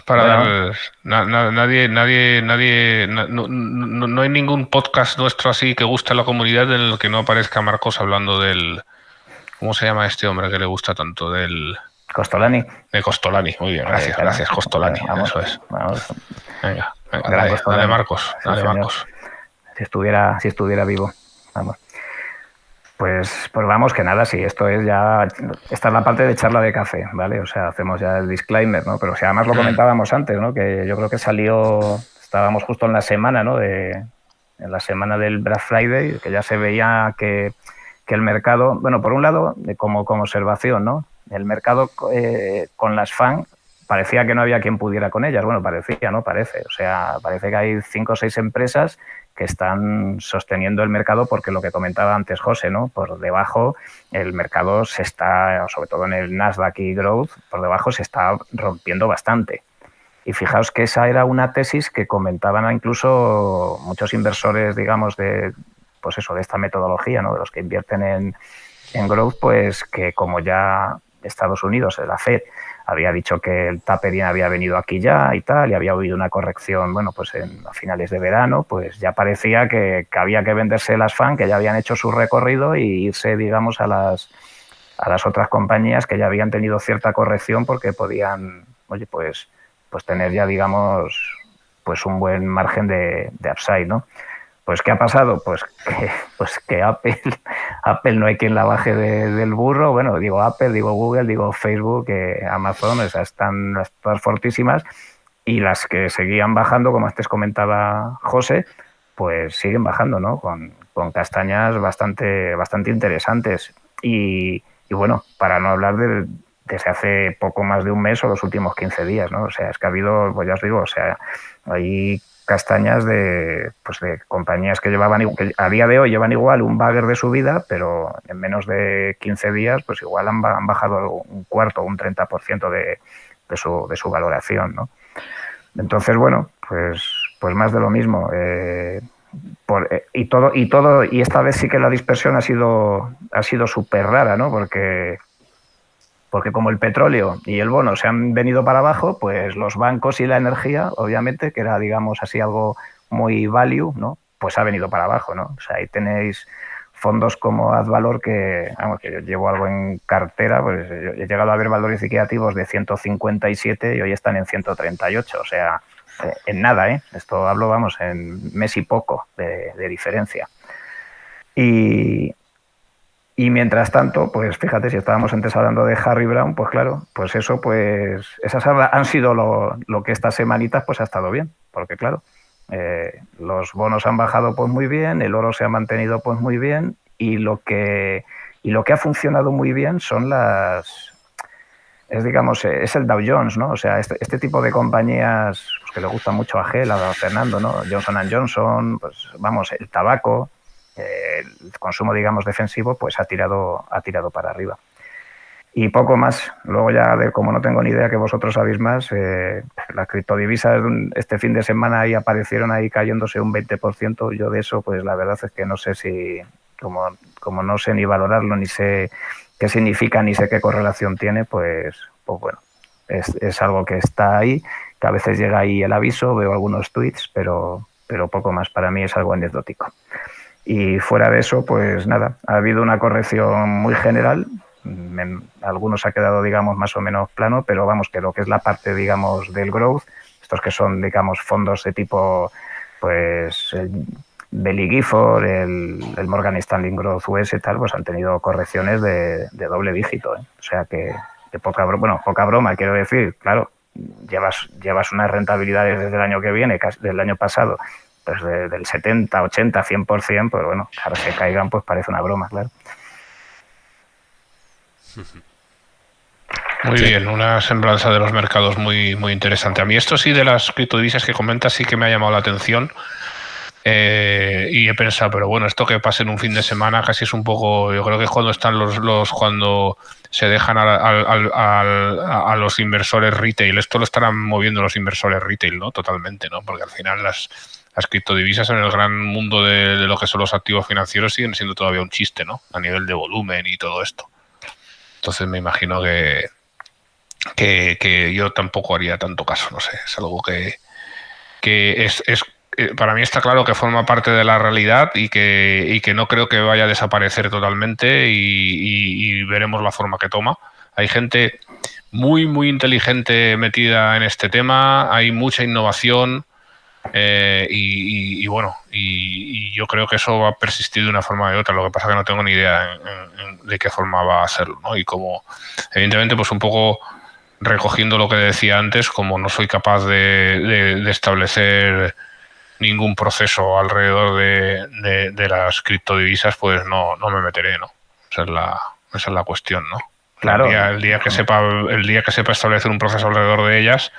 Speaker 2: para dar, no hay ningún podcast nuestro así que guste a la comunidad en el que no aparezca Marcos hablando del, ¿cómo se llama este hombre que le gusta tanto? Del
Speaker 3: Costolani.
Speaker 2: De Costolani, muy bien, gracias, claro. Gracias Costolani,
Speaker 3: vamos,
Speaker 2: eso es.
Speaker 3: Vamos.
Speaker 2: Venga, dale Marcos,
Speaker 3: sí,
Speaker 2: dale Marcos.
Speaker 3: Si estuviera vivo, vamos. Pues vamos, que nada, sí, esta es la parte de charla de café, ¿vale? O sea, hacemos ya el disclaimer, ¿no? Pero si además lo comentábamos antes, ¿no? Que yo creo que estábamos justo en la semana, ¿no? En la semana del Black Friday, que ya se veía que el mercado, bueno, por un lado, como observación, ¿no? El mercado con las FAN parecía que no había quien pudiera con ellas. Bueno, parecía, ¿no? Parece. O sea, parece que hay 5 o 6 empresas que están sosteniendo el mercado porque lo que comentaba antes José, ¿no? Por debajo el mercado se está, sobre todo en el Nasdaq y Growth, por debajo se está rompiendo bastante. Y fijaos que esa era una tesis que comentaban incluso muchos inversores, digamos, de esta metodología, ¿no? De los que invierten en Growth, pues que como ya Estados Unidos, la Fed, había dicho que el tapering había venido aquí ya y tal, y había habido una corrección, bueno, pues a finales de verano, pues ya parecía que había que venderse las FAN, que ya habían hecho su recorrido, y irse, digamos, a las otras compañías que ya habían tenido cierta corrección porque podían, oye, pues tener ya, digamos, pues un buen margen de upside, ¿no? Pues, ¿qué ha pasado? Pues que Apple no hay quien la baje del burro. Bueno, digo Apple, digo Google, digo Facebook, Amazon, esas están todas fortísimas, y las que seguían bajando, como antes comentaba José, pues siguen bajando, ¿no? Con castañas bastante interesantes. Y bueno, para no hablar desde hace poco más de un mes o los últimos 15 días, ¿no? O sea, es que ha habido, pues ya os digo, o sea, hay castañas de compañías que a día de hoy llevan igual un bagger de subida, pero en menos de 15 días pues igual han bajado un cuarto o un 30% de su valoración, ¿no? Entonces, bueno, pues más de lo mismo. Y esta vez sí que la dispersión ha sido súper rara, ¿no? Porque como el petróleo y el bono se han venido para abajo, pues los bancos y la energía, obviamente, que era, digamos así, algo muy value, ¿no? Pues ha venido para abajo, ¿no? O sea, ahí tenéis fondos como Advalor, que yo llevo algo en cartera, pues yo he llegado a ver valores equitativos de 157 y hoy están en 138, o sea, en nada, ¿eh? Esto hablo, vamos, en mes y poco de diferencia. Y mientras tanto, pues fíjate, si estábamos antes hablando de Harry Brown, pues claro, pues eso, pues esas han sido lo que estas semanitas pues ha estado bien, porque claro, los bonos han bajado pues muy bien, el oro se ha mantenido pues muy bien, y lo que ha funcionado muy bien son es el Dow Jones, ¿no? O sea, este tipo de compañías pues, que le gustan mucho a Gel, a Fernando, ¿no? Johnson & Johnson, pues vamos, el tabaco, el consumo, digamos, defensivo, pues ha tirado para arriba. Y poco más. Luego ya, como no tengo ni idea, que vosotros sabéis más, las criptodivisas este fin de semana ahí aparecieron ahí cayéndose un 20%. Yo de eso, pues la verdad es que no sé si, como no sé ni valorarlo, ni sé qué significa, ni sé qué correlación tiene, pues bueno, es algo que está ahí, que a veces llega ahí el aviso, veo algunos tweets, pero poco más. Para mí es algo anecdótico. Y fuera de eso, pues nada, ha habido una corrección muy general. Algunos ha quedado, digamos, más o menos plano, pero vamos, que lo que es la parte, digamos, del growth, estos que son, digamos, fondos de tipo, pues, el Baillie Gifford, el Morgan Stanley Growth US y tal, pues han tenido correcciones de doble dígito, ¿eh? O sea que poca broma, quiero decir, claro, llevas unas rentabilidades desde el año que viene, del año pasado, pues del 70, 80, 100%, pues bueno, ahora que caigan, pues parece una broma, claro.
Speaker 2: Muy bien, una semblanza de los mercados muy, muy interesante. A mí esto sí de las criptodivisas que comentas sí que me ha llamado la atención, y he pensado, pero bueno, esto que pase en un fin de semana casi es un poco, yo creo que es cuando están cuando se dejan a los inversores retail. Esto lo estarán moviendo los inversores retail, ¿no? Totalmente, ¿no? Porque al final las criptodivisas en el gran mundo de lo que son los activos financieros siguen siendo todavía un chiste, ¿no? A nivel de volumen y todo esto. Entonces me imagino que yo tampoco haría tanto caso, no sé, es algo que es para mí está claro que forma parte de la realidad y que no creo que vaya a desaparecer totalmente y veremos la forma que toma. Hay gente muy, muy inteligente metida en este tema, hay mucha innovación y bueno, y yo creo que eso va a persistir de una forma o de otra. Lo que pasa es que no tengo ni idea de qué forma va a hacerlo, ¿no? Y como, evidentemente, pues un poco recogiendo lo que decía antes, como no soy capaz de establecer ningún proceso alrededor de las criptodivisas, pues no me meteré, ¿no? Esa es la cuestión, ¿no?
Speaker 3: Claro.
Speaker 2: El día que sepa establecer un proceso alrededor de ellas,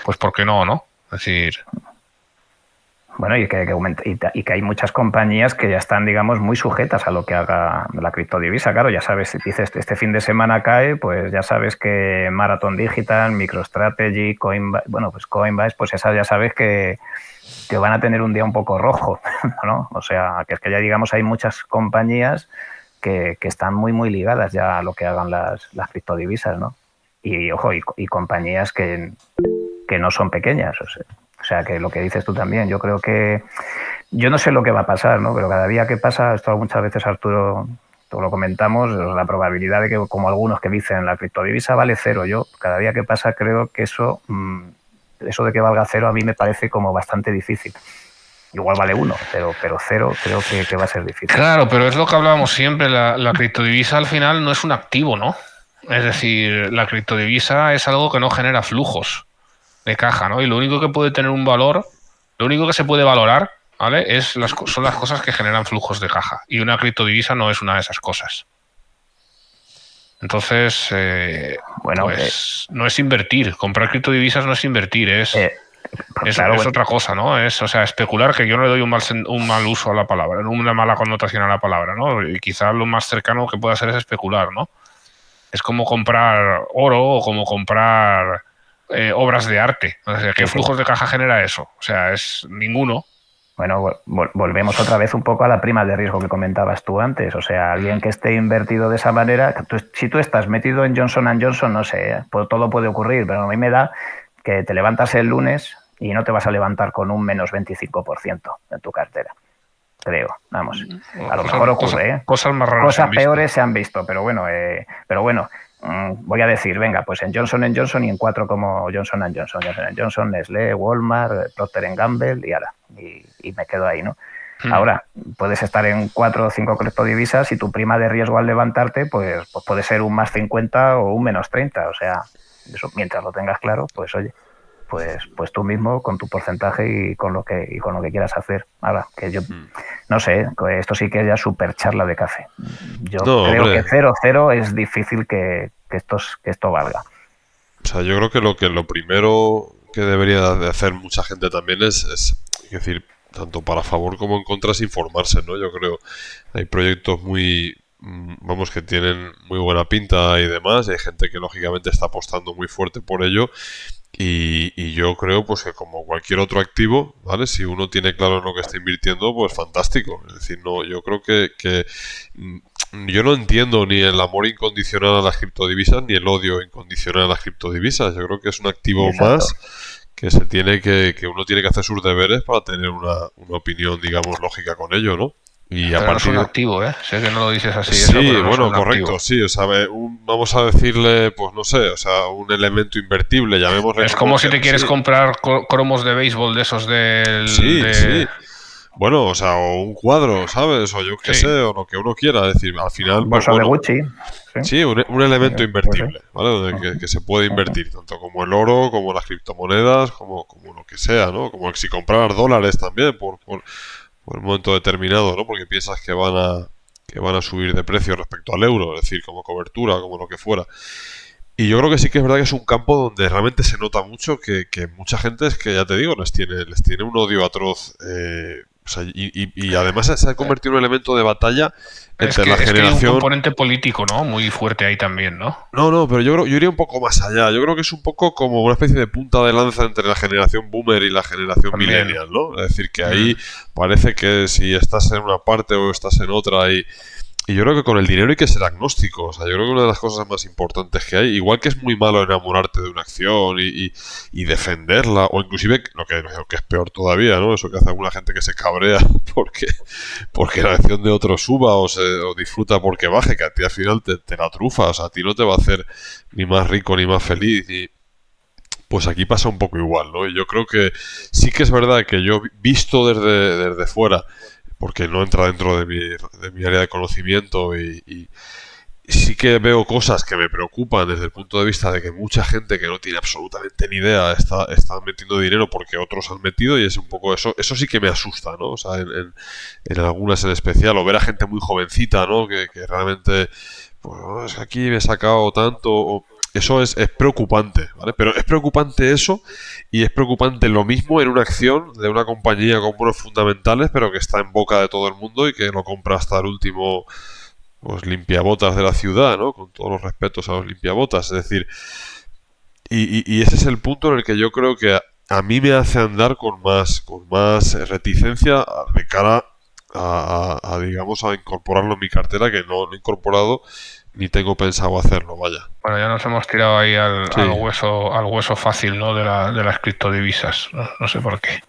Speaker 2: pues ¿por qué no, no? Es decir...
Speaker 3: Bueno, y que hay muchas compañías que ya están, digamos, muy sujetas a lo que haga la criptodivisa. Claro, ya sabes, si dices este fin de semana cae, pues ya sabes que Marathon Digital, MicroStrategy, Coinbase, pues esas ya sabes que van a tener un día un poco rojo, ¿no? O sea, que es que ya, digamos, hay muchas compañías que están muy, muy ligadas ya a lo que hagan las criptodivisas, ¿no? Y, ojo, y compañías que no son pequeñas, o sea, que lo que dices tú también, yo creo que... Yo no sé lo que va a pasar, ¿no? Pero cada día que pasa, esto muchas veces, Arturo, lo comentamos, la probabilidad de que, como algunos que dicen, la criptodivisa vale cero. Yo, cada día que pasa, creo que eso de que valga cero a mí me parece como bastante difícil. Igual vale 1, pero cero creo que va a ser difícil.
Speaker 2: Claro, pero es lo que hablábamos siempre, la criptodivisa al final no es un activo, ¿no? Es decir, la criptodivisa es algo que no genera flujos de caja, ¿no? Y lo único que puede tener un valor, lo único que se puede valorar, ¿vale? Son las cosas que generan flujos de caja. Y una criptodivisa no es una de esas cosas. Entonces, pues no es invertir. Comprar criptodivisas no es invertir, es otra cosa, ¿no? Es, o sea, especular, que yo no le doy un mal uso a la palabra, una mala connotación a la palabra, ¿no? Y quizás lo más cercano que pueda ser es especular, ¿no? Es como comprar oro o como comprar obras de arte. O sea, ¿qué flujos de caja genera eso? O sea, es ninguno.
Speaker 3: Bueno, volvemos otra vez un poco a la prima de riesgo que comentabas tú antes. O sea, alguien que esté invertido de esa manera, si tú estás metido en Johnson & Johnson, no sé, todo puede ocurrir, pero a mí me da que te levantas el lunes y no te vas a levantar con un menos 25% en tu cartera. Creo, vamos. A lo mejor ocurre, ¿eh?
Speaker 2: Cosas más raras.
Speaker 3: Cosas peores se han visto, pero bueno, voy a decir, venga, pues en Johnson & Johnson y en 4 como Johnson & Johnson, Nestlé, Walmart, Procter & Gamble y me quedo ahí, ¿no? Ahora, puedes estar en 4 o 5 criptodivisas y tu prima de riesgo al levantarte, pues puede ser un más 50 o un menos 30, o sea, eso mientras lo tengas claro, pues oye, pues tú mismo con tu porcentaje y con lo que quieras hacer. Ahora, que yo no sé, esto sí que es ya súper charla de café. Yo creo que 0,0 es difícil que esto valga.
Speaker 1: O sea, yo creo que lo primero que debería de hacer mucha gente también es decir, tanto para favor como en contra, es informarse, ¿no? Yo creo hay proyectos que tienen muy buena pinta y demás, y hay gente que lógicamente está apostando muy fuerte por ello. Y yo creo pues que como cualquier otro activo, ¿vale? Si uno tiene claro en lo que está invirtiendo, pues fantástico. Es decir, no, yo creo que yo no entiendo ni el amor incondicional a las criptodivisas ni el odio incondicional a las criptodivisas. Yo creo que es un activo más que uno tiene que hacer sus deberes para tener una opinión, digamos, lógica con ello, ¿no? Y
Speaker 2: pero no es un activo, ¿eh? Sé que no lo dices así.
Speaker 1: Sí, bueno, correcto, sí. O sea, vamos a decirle, pues no sé, o sea, un elemento invertible, llamémosle.
Speaker 2: Es como si te quieres comprar cromos de béisbol de esos del...
Speaker 1: Sí. Bueno, o sea, o un cuadro, ¿sabes? O yo qué sé, o lo que uno quiera. Es decir, al final...
Speaker 3: Bolsa de Gucci.
Speaker 1: Sí, un elemento invertible, ¿vale? Que se puede invertir, tanto como el oro, como las criptomonedas, como lo que sea, ¿no? Como si compraras dólares también, por un momento determinado, ¿no? Porque piensas que van a subir de precio respecto al euro, es decir, como cobertura, como lo que fuera. Y yo creo que sí que es verdad que es un campo donde realmente se nota mucho que mucha gente, es que ya te digo, les tiene un odio atroz O sea, y además se ha convertido en un elemento de batalla entre la
Speaker 2: Es que hay un
Speaker 1: generación.
Speaker 2: componente político, ¿no? Muy fuerte ahí también, ¿no?
Speaker 1: No, pero yo iría un poco más allá. Yo creo que es un poco como una especie de punta de lanza entre la generación boomer y la generación
Speaker 2: También.
Speaker 1: millennial, ¿no? Es decir, que ahí parece que si estás en una parte o estás en otra y yo creo que con el dinero hay que ser agnóstico. O sea, yo creo que una de las cosas más importantes que hay, igual que es muy malo enamorarte de una acción y defenderla, o inclusive lo que es peor todavía, ¿no? Eso que hace alguna gente que se cabrea porque la acción de otro suba o disfruta porque baje, que a ti al final te la trufa. O sea, a ti no te va a hacer ni más rico ni más feliz. Pues aquí pasa un poco igual, ¿no? Y yo creo que sí que es verdad que yo visto desde fuera, porque no entra dentro de mi área de conocimiento y sí que veo cosas que me preocupan desde el punto de vista de que mucha gente que no tiene absolutamente ni idea está metiendo dinero porque otros han metido y es un poco eso sí que me asusta, ¿no? O sea, en algunas en especial, o ver a gente muy jovencita, ¿no? Que realmente, pues aquí me he sacado tanto, eso es preocupante, ¿vale? Pero es preocupante eso y es preocupante lo mismo en una acción de una compañía con buenos fundamentales, pero que está en boca de todo el mundo y que lo compra hasta el último, pues, limpiabotas de la ciudad, ¿no? Con todos los respetos a los limpiabotas. Es decir, y ese es el punto en el que yo creo que a mí me hace andar con más reticencia de cara digamos, a incorporarlo en mi cartera, que no lo he incorporado ni tengo pensado hacerlo, vaya.
Speaker 2: Bueno, ya nos hemos tirado ahí
Speaker 1: Sí.
Speaker 2: al hueso fácil, ¿no? De las criptodivisas. No sé por qué.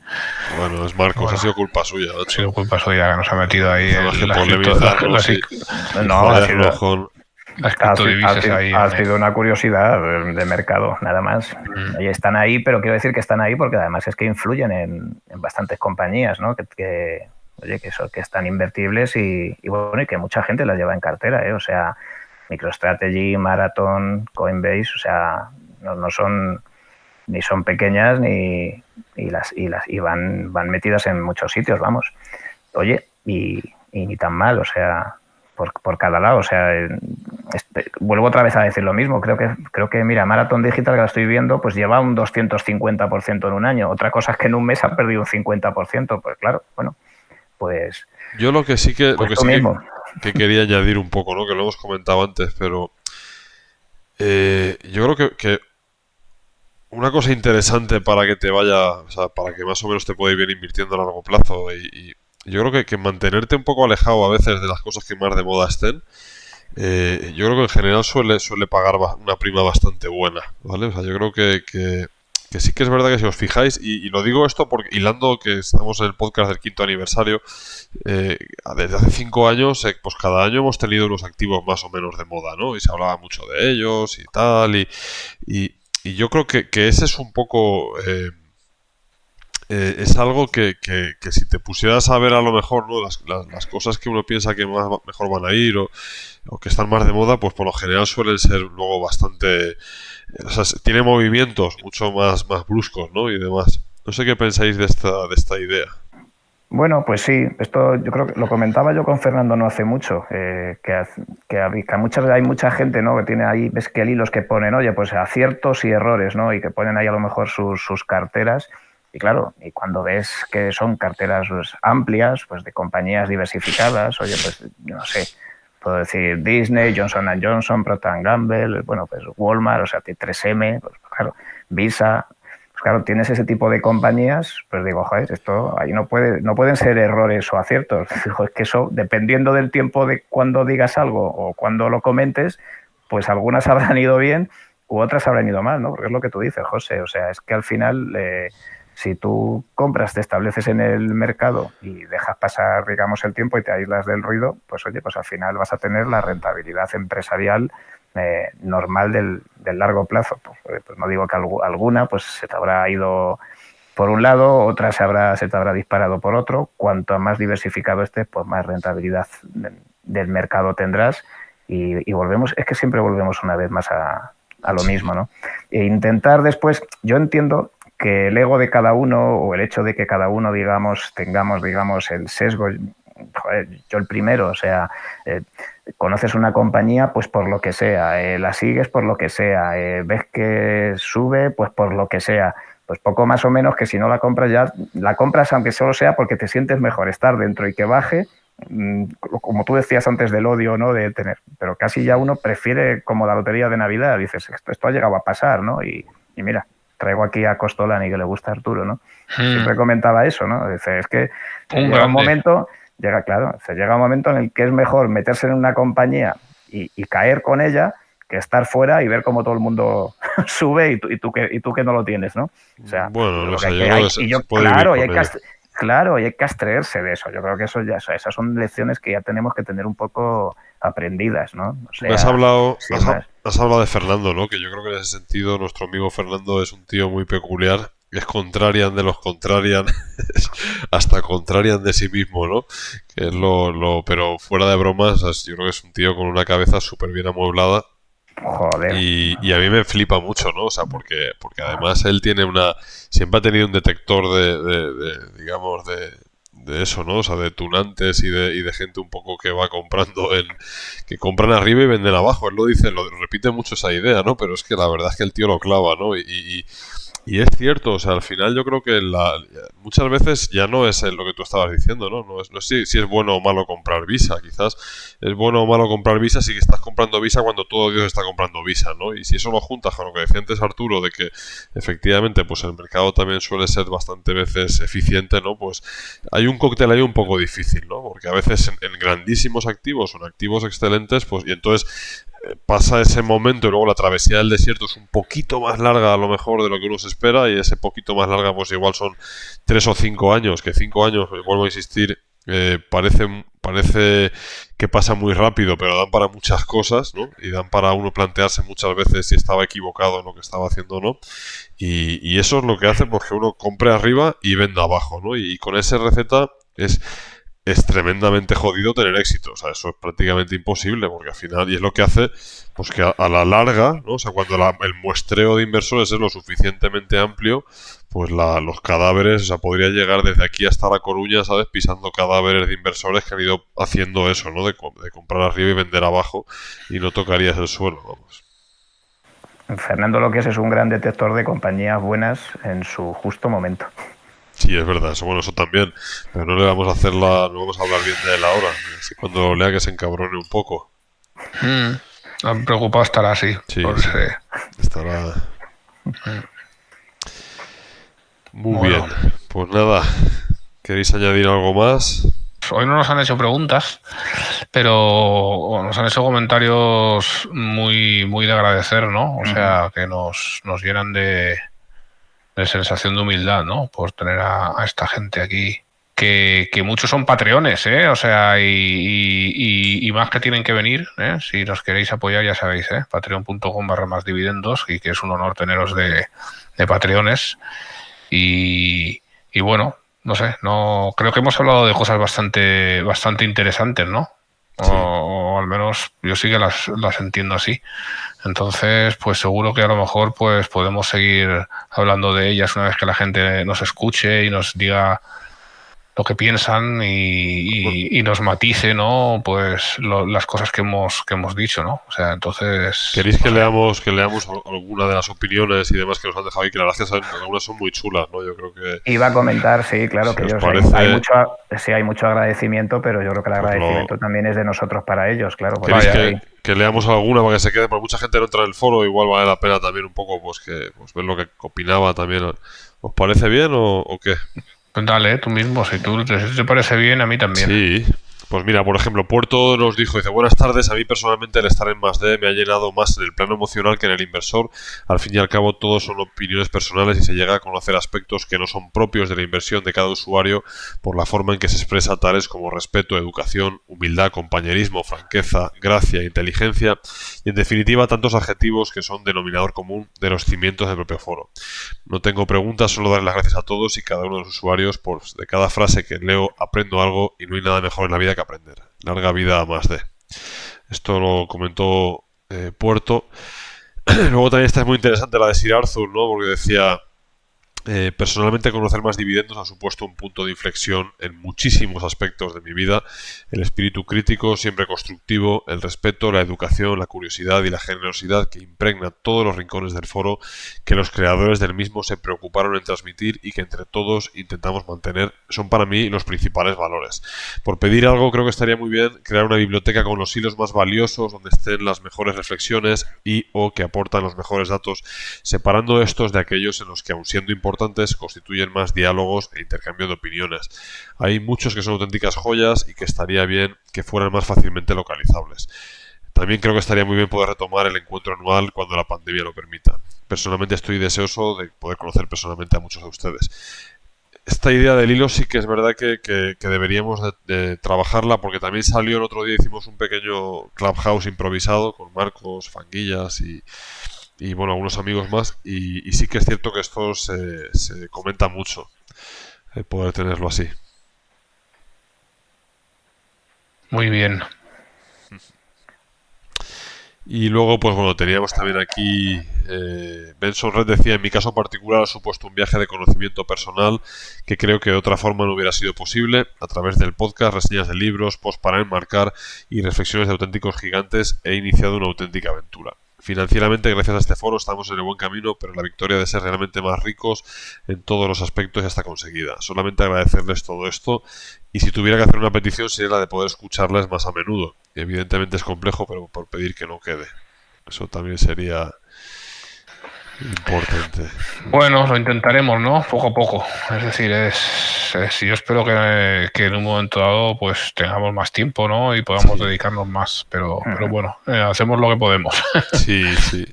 Speaker 1: Bueno, es Marcos,
Speaker 2: Bueno,
Speaker 1: ha sido culpa suya,
Speaker 2: ha sido culpa suya que nos ha metido ahí
Speaker 1: Tenemos que
Speaker 2: las
Speaker 1: polemizarlo, sí.
Speaker 3: No, ha sido,
Speaker 2: las criptodivisas ahí.
Speaker 3: ha sido una curiosidad de mercado, nada más. Y están ahí, pero quiero decir que están ahí porque además es que influyen en bastantes compañías, ¿no? Oye, que están invertibles y bueno, y que mucha gente las lleva en cartera, ¿eh? O sea, MicroStrategy, Marathon, Coinbase, o sea, no son ni son pequeñas ni van metidas en muchos sitios, vamos. Oye, y ni tan mal, o sea, por cada lado, o sea, vuelvo otra vez a decir lo mismo, creo que mira, Marathon Digital, que la estoy viendo, pues lleva un 250% en un año. Otra cosa es que en un mes ha perdido un 50%, pues claro, bueno, pues
Speaker 1: yo lo que sí que
Speaker 3: mismo.
Speaker 1: Que quería añadir un poco, ¿no? Que lo hemos comentado antes, pero yo creo que una cosa interesante para que te vaya, o sea, para que más o menos te pueda ir bien invirtiendo a largo plazo y yo creo que mantenerte un poco alejado a veces de las cosas que más de moda estén, yo creo que en general suele pagar una prima bastante buena, ¿vale? O sea, yo creo que sí que es verdad que si os fijáis, y lo digo esto porque hilando que estamos en el podcast del 5º aniversario, desde hace 5 años, pues cada año hemos tenido unos activos más o menos de moda, ¿no? Y se hablaba mucho de ellos y tal, y yo creo que ese es un poco... es algo que si te pusieras a ver a lo mejor, ¿no? las cosas que uno piensa que mejor van a ir o que están más de moda, pues por lo general suelen ser luego bastante... O sea, tiene movimientos mucho más bruscos, ¿no? Y demás. No sé qué pensáis de esta idea.
Speaker 3: Bueno, pues sí, esto yo creo que lo comentaba yo con Fernando no hace mucho, que hay mucha gente, ¿no? Que tiene ahí, ves que el hilos que ponen, oye, pues aciertos y errores, ¿no? Y que ponen ahí a lo mejor sus carteras. Y claro, y cuando ves que son carteras pues, amplias, pues de compañías diversificadas, oye, pues no sé, puedo decir Disney, Johnson & Johnson, Procter & Gamble, bueno, pues Walmart, o sea, 3M, pues claro, Visa. Claro, tienes ese tipo de compañías, pues digo, joder, esto ahí no pueden ser errores o aciertos. Digo, es que eso, dependiendo del tiempo de cuando digas algo o cuando lo comentes, pues algunas habrán ido bien u otras habrán ido mal, ¿no? Porque es lo que tú dices, José. O sea, es que al final, si tú compras, te estableces en el mercado y dejas pasar, digamos, el tiempo y te aíslas del ruido, pues oye, pues al final vas a tener la rentabilidad empresarial normal del largo plazo. Pues no digo que alguna pues se te habrá ido por un lado, otra se te habrá disparado por otro. Cuanto más diversificado estés, pues más rentabilidad del mercado tendrás y volvemos, es que siempre volvemos una vez más a lo mismo, ¿no? E intentar después, yo entiendo que el ego de cada uno o el hecho de que cada uno, digamos, tengamos, digamos, el sesgo, joder, yo el primero, o sea, conoces una compañía pues por lo que sea, la sigues por lo que sea, ves que sube pues por lo que sea, pues poco más o menos que si no la compras ya, la compras aunque solo sea porque te sientes mejor estar dentro y que baje, como tú decías antes del odio, ¿no? De tener, pero casi ya uno prefiere como la lotería de Navidad, dices, esto ha llegado a pasar, ¿no? Y mira, traigo aquí a Costolani que le gusta a Arturo, ¿no? Siempre comentaba eso, ¿no? Dice, es que llega un momento, llega un momento en el que es mejor meterse en una compañía y caer con ella que estar fuera y ver cómo todo el mundo sube y tú que no lo tienes, ¿no? O sea,
Speaker 1: bueno, no sé,
Speaker 3: que
Speaker 1: yo creo que se puede
Speaker 3: claro,
Speaker 1: vivir con ello.
Speaker 3: Claro, y hay que abstraerse de eso. Yo creo que esas son lecciones que ya tenemos que tener un poco aprendidas, ¿no? O sea,
Speaker 1: Has hablado,
Speaker 3: sin más.
Speaker 1: has hablado de Fernando, ¿no? Que yo creo que en ese sentido nuestro amigo Fernando es un tío muy peculiar. Es contrarian de los contrarian, hasta contrarian de sí mismo, ¿no? Que es pero fuera de bromas, yo creo que es un tío con una cabeza súper bien amueblada.
Speaker 3: Joder.
Speaker 1: Y a mí me flipa mucho, ¿no? O sea, porque además él tiene siempre ha tenido un detector digamos, de eso, ¿no? O sea, de tunantes y de gente un poco que va comprando que compran arriba y venden abajo. Él lo dice, lo repite mucho esa idea, ¿no? Pero es que la verdad es que el tío lo clava, ¿no? Y es cierto, o sea, al final yo creo que muchas veces ya no es lo que tú estabas diciendo, ¿no? No es si es bueno o malo comprar Visa, quizás es bueno o malo comprar Visa si estás comprando Visa cuando todo Dios está comprando Visa, ¿no? Y si eso lo juntas con lo que decía antes Arturo, de que efectivamente pues el mercado también suele ser bastante veces eficiente, ¿no? Pues hay un cóctel ahí un poco difícil, ¿no? Porque a veces en grandísimos activos o en activos excelentes, pues y entonces pasa ese momento y luego la travesía del desierto es un poquito más larga a lo mejor de lo que uno se espera y ese poquito más larga pues igual son 3 o 5 años, que 5 años, vuelvo a insistir, parece que pasa muy rápido, pero dan para muchas cosas, ¿no? Y dan para uno plantearse muchas veces si estaba equivocado en lo que estaba haciendo o no. Y eso es lo que hace pues que uno compre arriba y venda abajo, ¿no? Y con esa receta es tremendamente jodido tener éxito, o sea, eso es prácticamente imposible, porque al final, y es lo que hace, pues que a la larga, ¿no? O sea, cuando el muestreo de inversores es lo suficientemente amplio, pues los cadáveres, o sea, podría llegar desde aquí hasta La Coruña, ¿sabes? Pisando cadáveres de inversores que han ido haciendo eso, ¿no? De comprar arriba y vender abajo, y no tocarías el suelo, vamos.
Speaker 3: Fernando lo que es un gran detector de compañías buenas en su justo momento.
Speaker 1: Sí, es verdad, eso, bueno, eso también. Pero no le vamos a no vamos a hablar bien de él ahora. Así cuando lea que se encabrone un poco.
Speaker 2: Preocupado estará así.
Speaker 1: Sí, sí. Estará. Muy bien. Pues nada, ¿queréis añadir algo más?
Speaker 2: Hoy no nos han hecho preguntas, pero nos han hecho comentarios muy, muy de agradecer, ¿no? O sea, que nos llenan de sensación de humildad, ¿no? Por tener a esta gente aquí, que muchos son patreones, ¿eh? O sea, y más que tienen que venir, ¿eh? Si nos queréis apoyar, ya sabéis, ¿eh? Patreon.com/másdividendos, y que es un honor teneros de patreones. Y bueno, no sé, creo que hemos hablado de cosas bastante interesantes, ¿no? Sí. O al menos yo sí que las entiendo así. Entonces, pues seguro que a lo mejor pues podemos seguir hablando de ellas una vez que la gente nos escuche y nos diga lo que piensan y nos matice, ¿no? Pues las cosas que hemos dicho, ¿no? O sea, entonces...
Speaker 1: ¿Queréis que leamos alguna de las opiniones y demás que nos han dejado ahí? Que la verdad es que algunas son muy chulas, ¿no? Yo creo que...
Speaker 3: Iba a comentar, sí, claro,
Speaker 1: si
Speaker 3: que ellos
Speaker 1: parece...
Speaker 3: hay mucho agradecimiento, pero yo creo que el agradecimiento también es de nosotros para ellos, claro.
Speaker 1: ¿Queréis que leamos alguna para que se quede? Porque mucha gente no entra en el foro, igual vale la pena también un poco pues ver lo que opinaba también. ¿Os parece bien o qué?
Speaker 2: Pues dale, tú mismo, si te parece bien, a mí también.
Speaker 1: Sí, pues mira, por ejemplo, Puerto nos dice, buenas tardes, a mí personalmente el estar en +D me ha llenado más en el plano emocional que en el inversor. Al fin y al cabo, todos son opiniones personales y se llega a conocer aspectos que no son propios de la inversión de cada usuario por la forma en que se expresa, tales como respeto, educación, humildad, compañerismo, franqueza, gracia, inteligencia y, en definitiva, tantos adjetivos que son denominador común de los cimientos del propio foro. No tengo preguntas, solo dar las gracias a todos y cada uno de los usuarios, pues de cada frase que leo aprendo algo y no hay nada mejor en la vida que aprender. Larga vida a +D. Esto lo comentó Puerto. Luego también esta es muy interesante, la de Sir Arthur, ¿no? Porque decía, Personalmente, conocer más dividendos ha supuesto un punto de inflexión en muchísimos aspectos de mi vida. El espíritu crítico, siempre constructivo, el respeto, la educación, la curiosidad y la generosidad que impregna todos los rincones del foro, que los creadores del mismo se preocuparon en transmitir y que entre todos intentamos mantener, son para mí los principales valores. Por pedir algo, creo que estaría muy bien crear una biblioteca con los hilos más valiosos, donde estén las mejores reflexiones y o que aportan los mejores datos, separando estos de aquellos en los que, aun siendo importantes, constituyen más diálogos e intercambio de opiniones. Hay muchos que son auténticas joyas y que estaría bien que fueran más fácilmente localizables. También creo que estaría muy bien poder retomar el encuentro anual cuando la pandemia lo permita. Personalmente estoy deseoso de poder conocer personalmente a muchos de ustedes. Esta idea del hilo sí que es verdad que deberíamos de trabajarla, porque también salió el otro día, hicimos un pequeño clubhouse improvisado con Marcos, Fanguillas y bueno, algunos amigos más, y sí que es cierto que esto se comenta mucho, el poder tenerlo así.
Speaker 2: Muy bien.
Speaker 1: Y luego, pues bueno, teníamos también aquí, Benson Red decía: en mi caso particular ha supuesto un viaje de conocimiento personal que creo que de otra forma no hubiera sido posible. A través del podcast, reseñas de libros, posts para enmarcar y reflexiones de auténticos gigantes, he iniciado una auténtica aventura. Financieramente, gracias a este foro, estamos en el buen camino, pero la victoria de ser realmente más ricos en todos los aspectos ya está conseguida. Solamente agradecerles todo esto, y si tuviera que hacer una petición sería la de poder escucharles más a menudo. Y evidentemente es complejo, pero por pedir que no quede. Eso también sería importante.
Speaker 2: Bueno, lo intentaremos, ¿no? Poco a poco. Es decir, si yo espero que en un momento dado pues tengamos más tiempo, ¿no? Y podamos dedicarnos más. Pero bueno, hacemos lo que podemos.
Speaker 1: Sí, sí.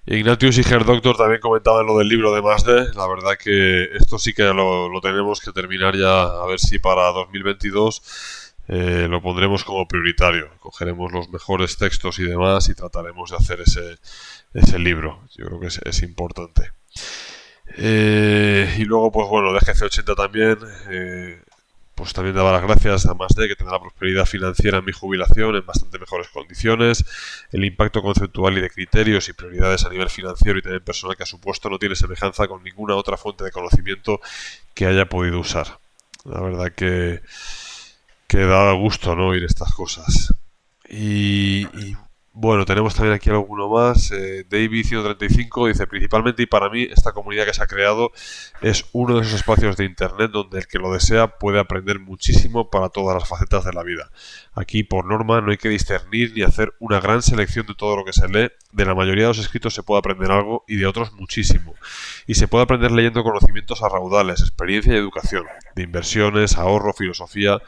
Speaker 1: Ignatius y Herr Doctor también comentaban lo del libro de Masde. La verdad que esto sí que lo tenemos que terminar ya, a ver si para 2022 lo pondremos como prioritario. Cogeremos los mejores textos y demás y trataremos de hacer ese libro. Yo creo que es importante. Y luego, pues bueno, de GC80 también, pues también daba las gracias a Masde, que tendrá prosperidad financiera en mi jubilación en bastante mejores condiciones. El impacto conceptual y de criterios y prioridades a nivel financiero y también personal que ha supuesto no tiene semejanza con ninguna otra fuente de conocimiento que haya podido usar. La verdad que da gusto, ¿no?, oír estas cosas. Y bueno, tenemos también aquí alguno más. David 135 dice: principalmente y para mí, esta comunidad que se ha creado es uno de esos espacios de internet donde el que lo desea puede aprender muchísimo para todas las facetas de la vida. Aquí, por norma, no hay que discernir ni hacer una gran selección de todo lo que se lee. De la mayoría de los escritos se puede aprender algo y de otros muchísimo. Y se puede aprender leyendo conocimientos a raudales, experiencia y educación, de inversiones, ahorro, filosofía,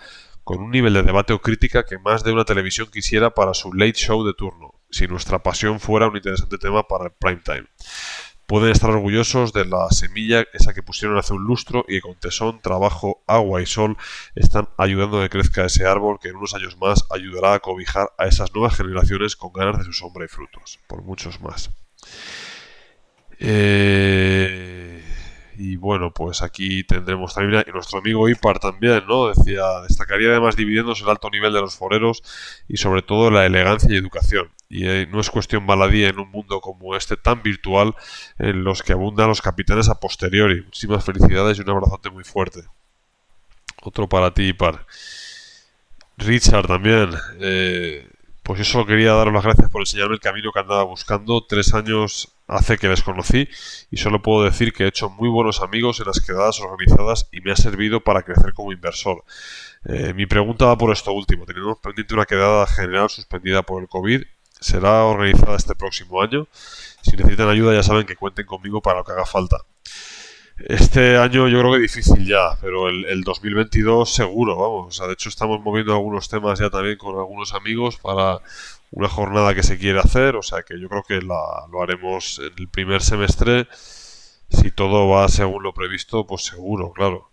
Speaker 1: con un nivel de debate o crítica que más de una televisión quisiera para su late show de turno, si nuestra pasión fuera un interesante tema para el prime time. Pueden estar orgullosos de la semilla esa que pusieron hace un lustro y que con tesón, trabajo, agua y sol están ayudando a que crezca ese árbol que en unos años más ayudará a cobijar a esas nuevas generaciones con ganas de su sombra y frutos, por muchos más. Y bueno, pues aquí tendremos también a nuestro amigo Ipar también, ¿no? Decía: destacaría además dividiéndose el alto nivel de los foreros y sobre todo la elegancia y educación. Y no es cuestión baladí en un mundo como este tan virtual, en los que abundan los capitanes a posteriori. Muchísimas felicidades y un abrazote muy fuerte. Otro para ti, Ipar. Richard también. Pues yo solo quería daros las gracias por enseñarme el camino que andaba buscando. 3 años hace que les conocí y solo puedo decir que he hecho muy buenos amigos en las quedadas organizadas y me ha servido para crecer como inversor. Mi pregunta va por esto último. Tenemos pendiente una quedada general suspendida por el COVID. Será organizada este próximo año. Si necesitan ayuda ya saben que cuenten conmigo para lo que haga falta. Este año yo creo que difícil ya, pero el 2022 seguro, vamos. O sea, de hecho estamos moviendo algunos temas ya también con algunos amigos para una jornada que se quiere hacer, o sea que yo creo que lo haremos en el primer semestre. Si todo va según lo previsto, pues seguro, claro.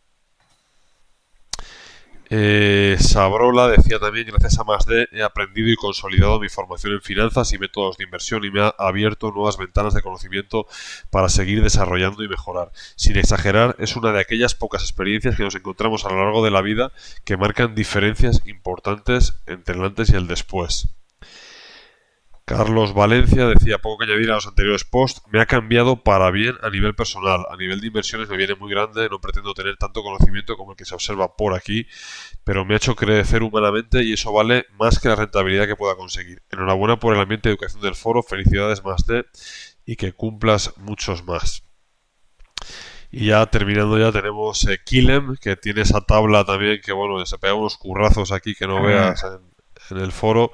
Speaker 1: Sabrola decía también: gracias a Masde he aprendido y consolidado mi formación en finanzas y métodos de inversión y me ha abierto nuevas ventanas de conocimiento para seguir desarrollando y mejorar. Sin exagerar, es una de aquellas pocas experiencias que nos encontramos a lo largo de la vida que marcan diferencias importantes entre el antes y el después. Carlos Valencia decía, poco que añadir a los anteriores posts, me ha cambiado para bien a nivel personal. A nivel de inversiones me viene muy grande, no pretendo tener tanto conocimiento como el que se observa por aquí, pero me ha hecho crecer humanamente y eso vale más que la rentabilidad que pueda conseguir. Enhorabuena por el ambiente de educación del foro, felicidades más de y que cumplas muchos más. Y ya terminando ya tenemos Kilem, que tiene esa tabla también que bueno, se pega unos currazos aquí que no veas en el foro.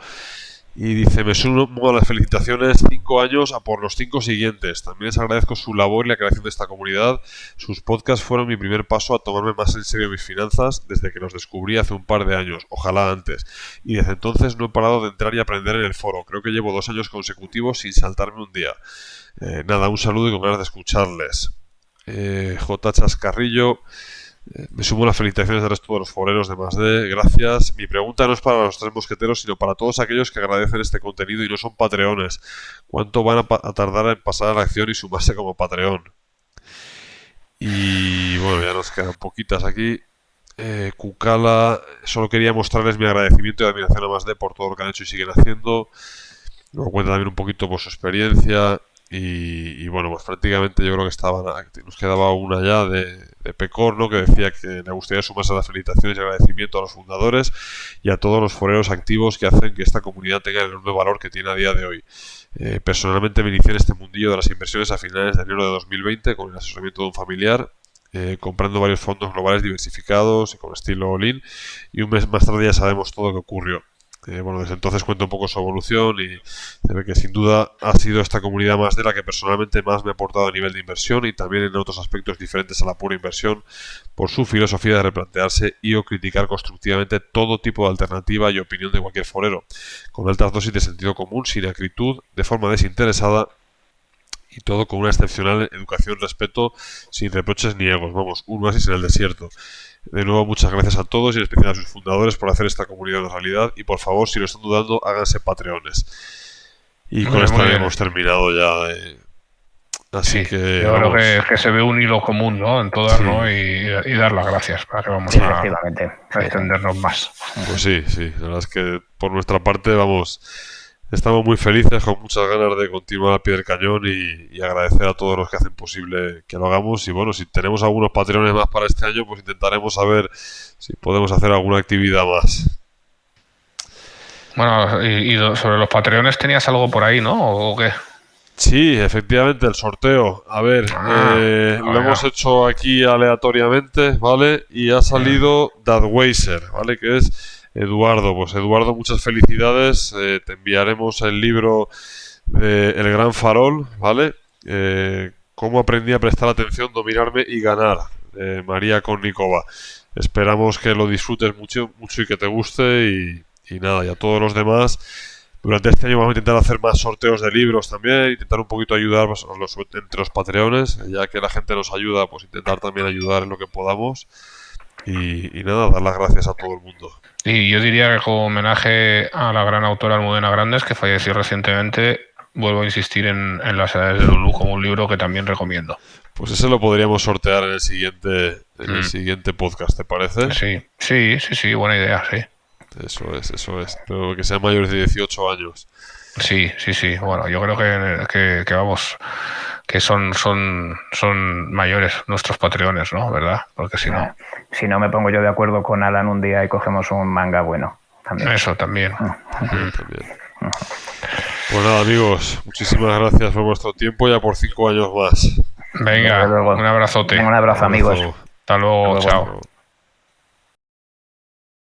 Speaker 1: Y dice, me sumo a las felicitaciones, 5 años a por los 5 siguientes. También les agradezco su labor y la creación de esta comunidad. Sus podcasts fueron mi primer paso a tomarme más en serio mis finanzas desde que los descubrí hace un par de años, ojalá antes. Y desde entonces no he parado de entrar y aprender en el foro. Creo que llevo 2 años consecutivos sin saltarme un día. Nada, un saludo y con ganas de escucharles. J. Chascarrillo, me sumo a las felicitaciones del resto de los foreros de +D, gracias. Mi pregunta no es para los 3 mosqueteros, sino para todos aquellos que agradecen este contenido y no son patreones. ¿Cuánto van a tardar en pasar a la acción y sumarse como patreon? Y bueno, ya nos quedan poquitas aquí. Kukala, solo quería mostrarles mi agradecimiento y admiración a +D por todo lo que han hecho y siguen haciendo. Luego cuenta también un poquito por su experiencia. Y bueno, pues prácticamente yo creo que nos quedaba una ya de Pecor, ¿no? Que decía que le gustaría sumarse a las felicitaciones y agradecimiento a los fundadores y a todos los foreros activos que hacen que esta comunidad tenga el enorme valor que tiene a día de hoy. Personalmente me inicié en este mundillo de las inversiones a finales de enero de 2020 con el asesoramiento de un familiar, comprando varios fondos globales diversificados y con estilo all-in, y un mes más tarde ya sabemos todo lo que ocurrió. Bueno, desde entonces cuento un poco su evolución y se ve que sin duda ha sido esta comunidad más de la que personalmente más me ha aportado a nivel de inversión y también en otros aspectos diferentes a la pura inversión por su filosofía de replantearse y o criticar constructivamente todo tipo de alternativa y opinión de cualquier forero, con altas dosis de sentido común, sin acritud, de forma desinteresada y todo con una excepcional educación, respeto, sin reproches ni egos. Vamos, un oasis en el desierto. De nuevo, muchas gracias a todos y en especial a sus fundadores por hacer esta comunidad una realidad y por favor, si lo están dudando, háganse patreones. Y con esto hemos terminado ya. Así que
Speaker 2: yo creo que se ve un hilo común, ¿no? En todas, sí. ¿no? Y dar las gracias para que vamos a extendernos más.
Speaker 1: Pues sí, la verdad es que por nuestra parte estamos muy felices, con muchas ganas de continuar al pie del cañón y agradecer a todos los que hacen posible que lo hagamos. Y bueno, si tenemos algunos patreones más para este año, pues intentaremos saber si podemos hacer alguna actividad más.
Speaker 2: Bueno, y sobre los patreones tenías algo por ahí, ¿no? ¿O qué?
Speaker 1: Sí, efectivamente, el sorteo. A ver, lo hemos hecho aquí aleatoriamente, ¿vale? Y ha salido Dadweiser, ¿vale? Que es Eduardo. Pues Eduardo, muchas felicidades. Te enviaremos el libro de El Gran Farol, ¿vale? Cómo aprendí a prestar atención, dominarme y ganar, de María Konnikova. Esperamos que lo disfrutes mucho y que te guste y nada, y a todos los demás. Durante este año vamos a intentar hacer más sorteos de libros también, intentar un poquito ayudar entre los patreones, ya que la gente nos ayuda, pues intentar también ayudar en lo que podamos. Y nada, dar las gracias a todo el mundo.
Speaker 2: Y yo diría que como homenaje a la gran autora Almudena Grandes, que falleció recientemente, vuelvo a insistir en Las Edades de Lulú como un libro que también recomiendo.
Speaker 1: Pues ese lo podríamos sortear en el siguiente podcast, ¿te parece?
Speaker 2: Sí, buena idea, sí.
Speaker 1: Eso es. Pero que sean mayores de 18 años.
Speaker 2: Sí. Bueno, yo creo que vamos, que son mayores nuestros patreones, ¿no? ¿Verdad? Porque si no...
Speaker 3: Si no, me pongo yo de acuerdo con Alan un día y cogemos un manga bueno. También.
Speaker 2: Eso también.
Speaker 1: También. Pues nada, amigos, muchísimas gracias por vuestro tiempo, ya por 5 años más.
Speaker 2: Venga, un abrazote.
Speaker 3: Un abrazo, amigos.
Speaker 2: Hasta luego, chao.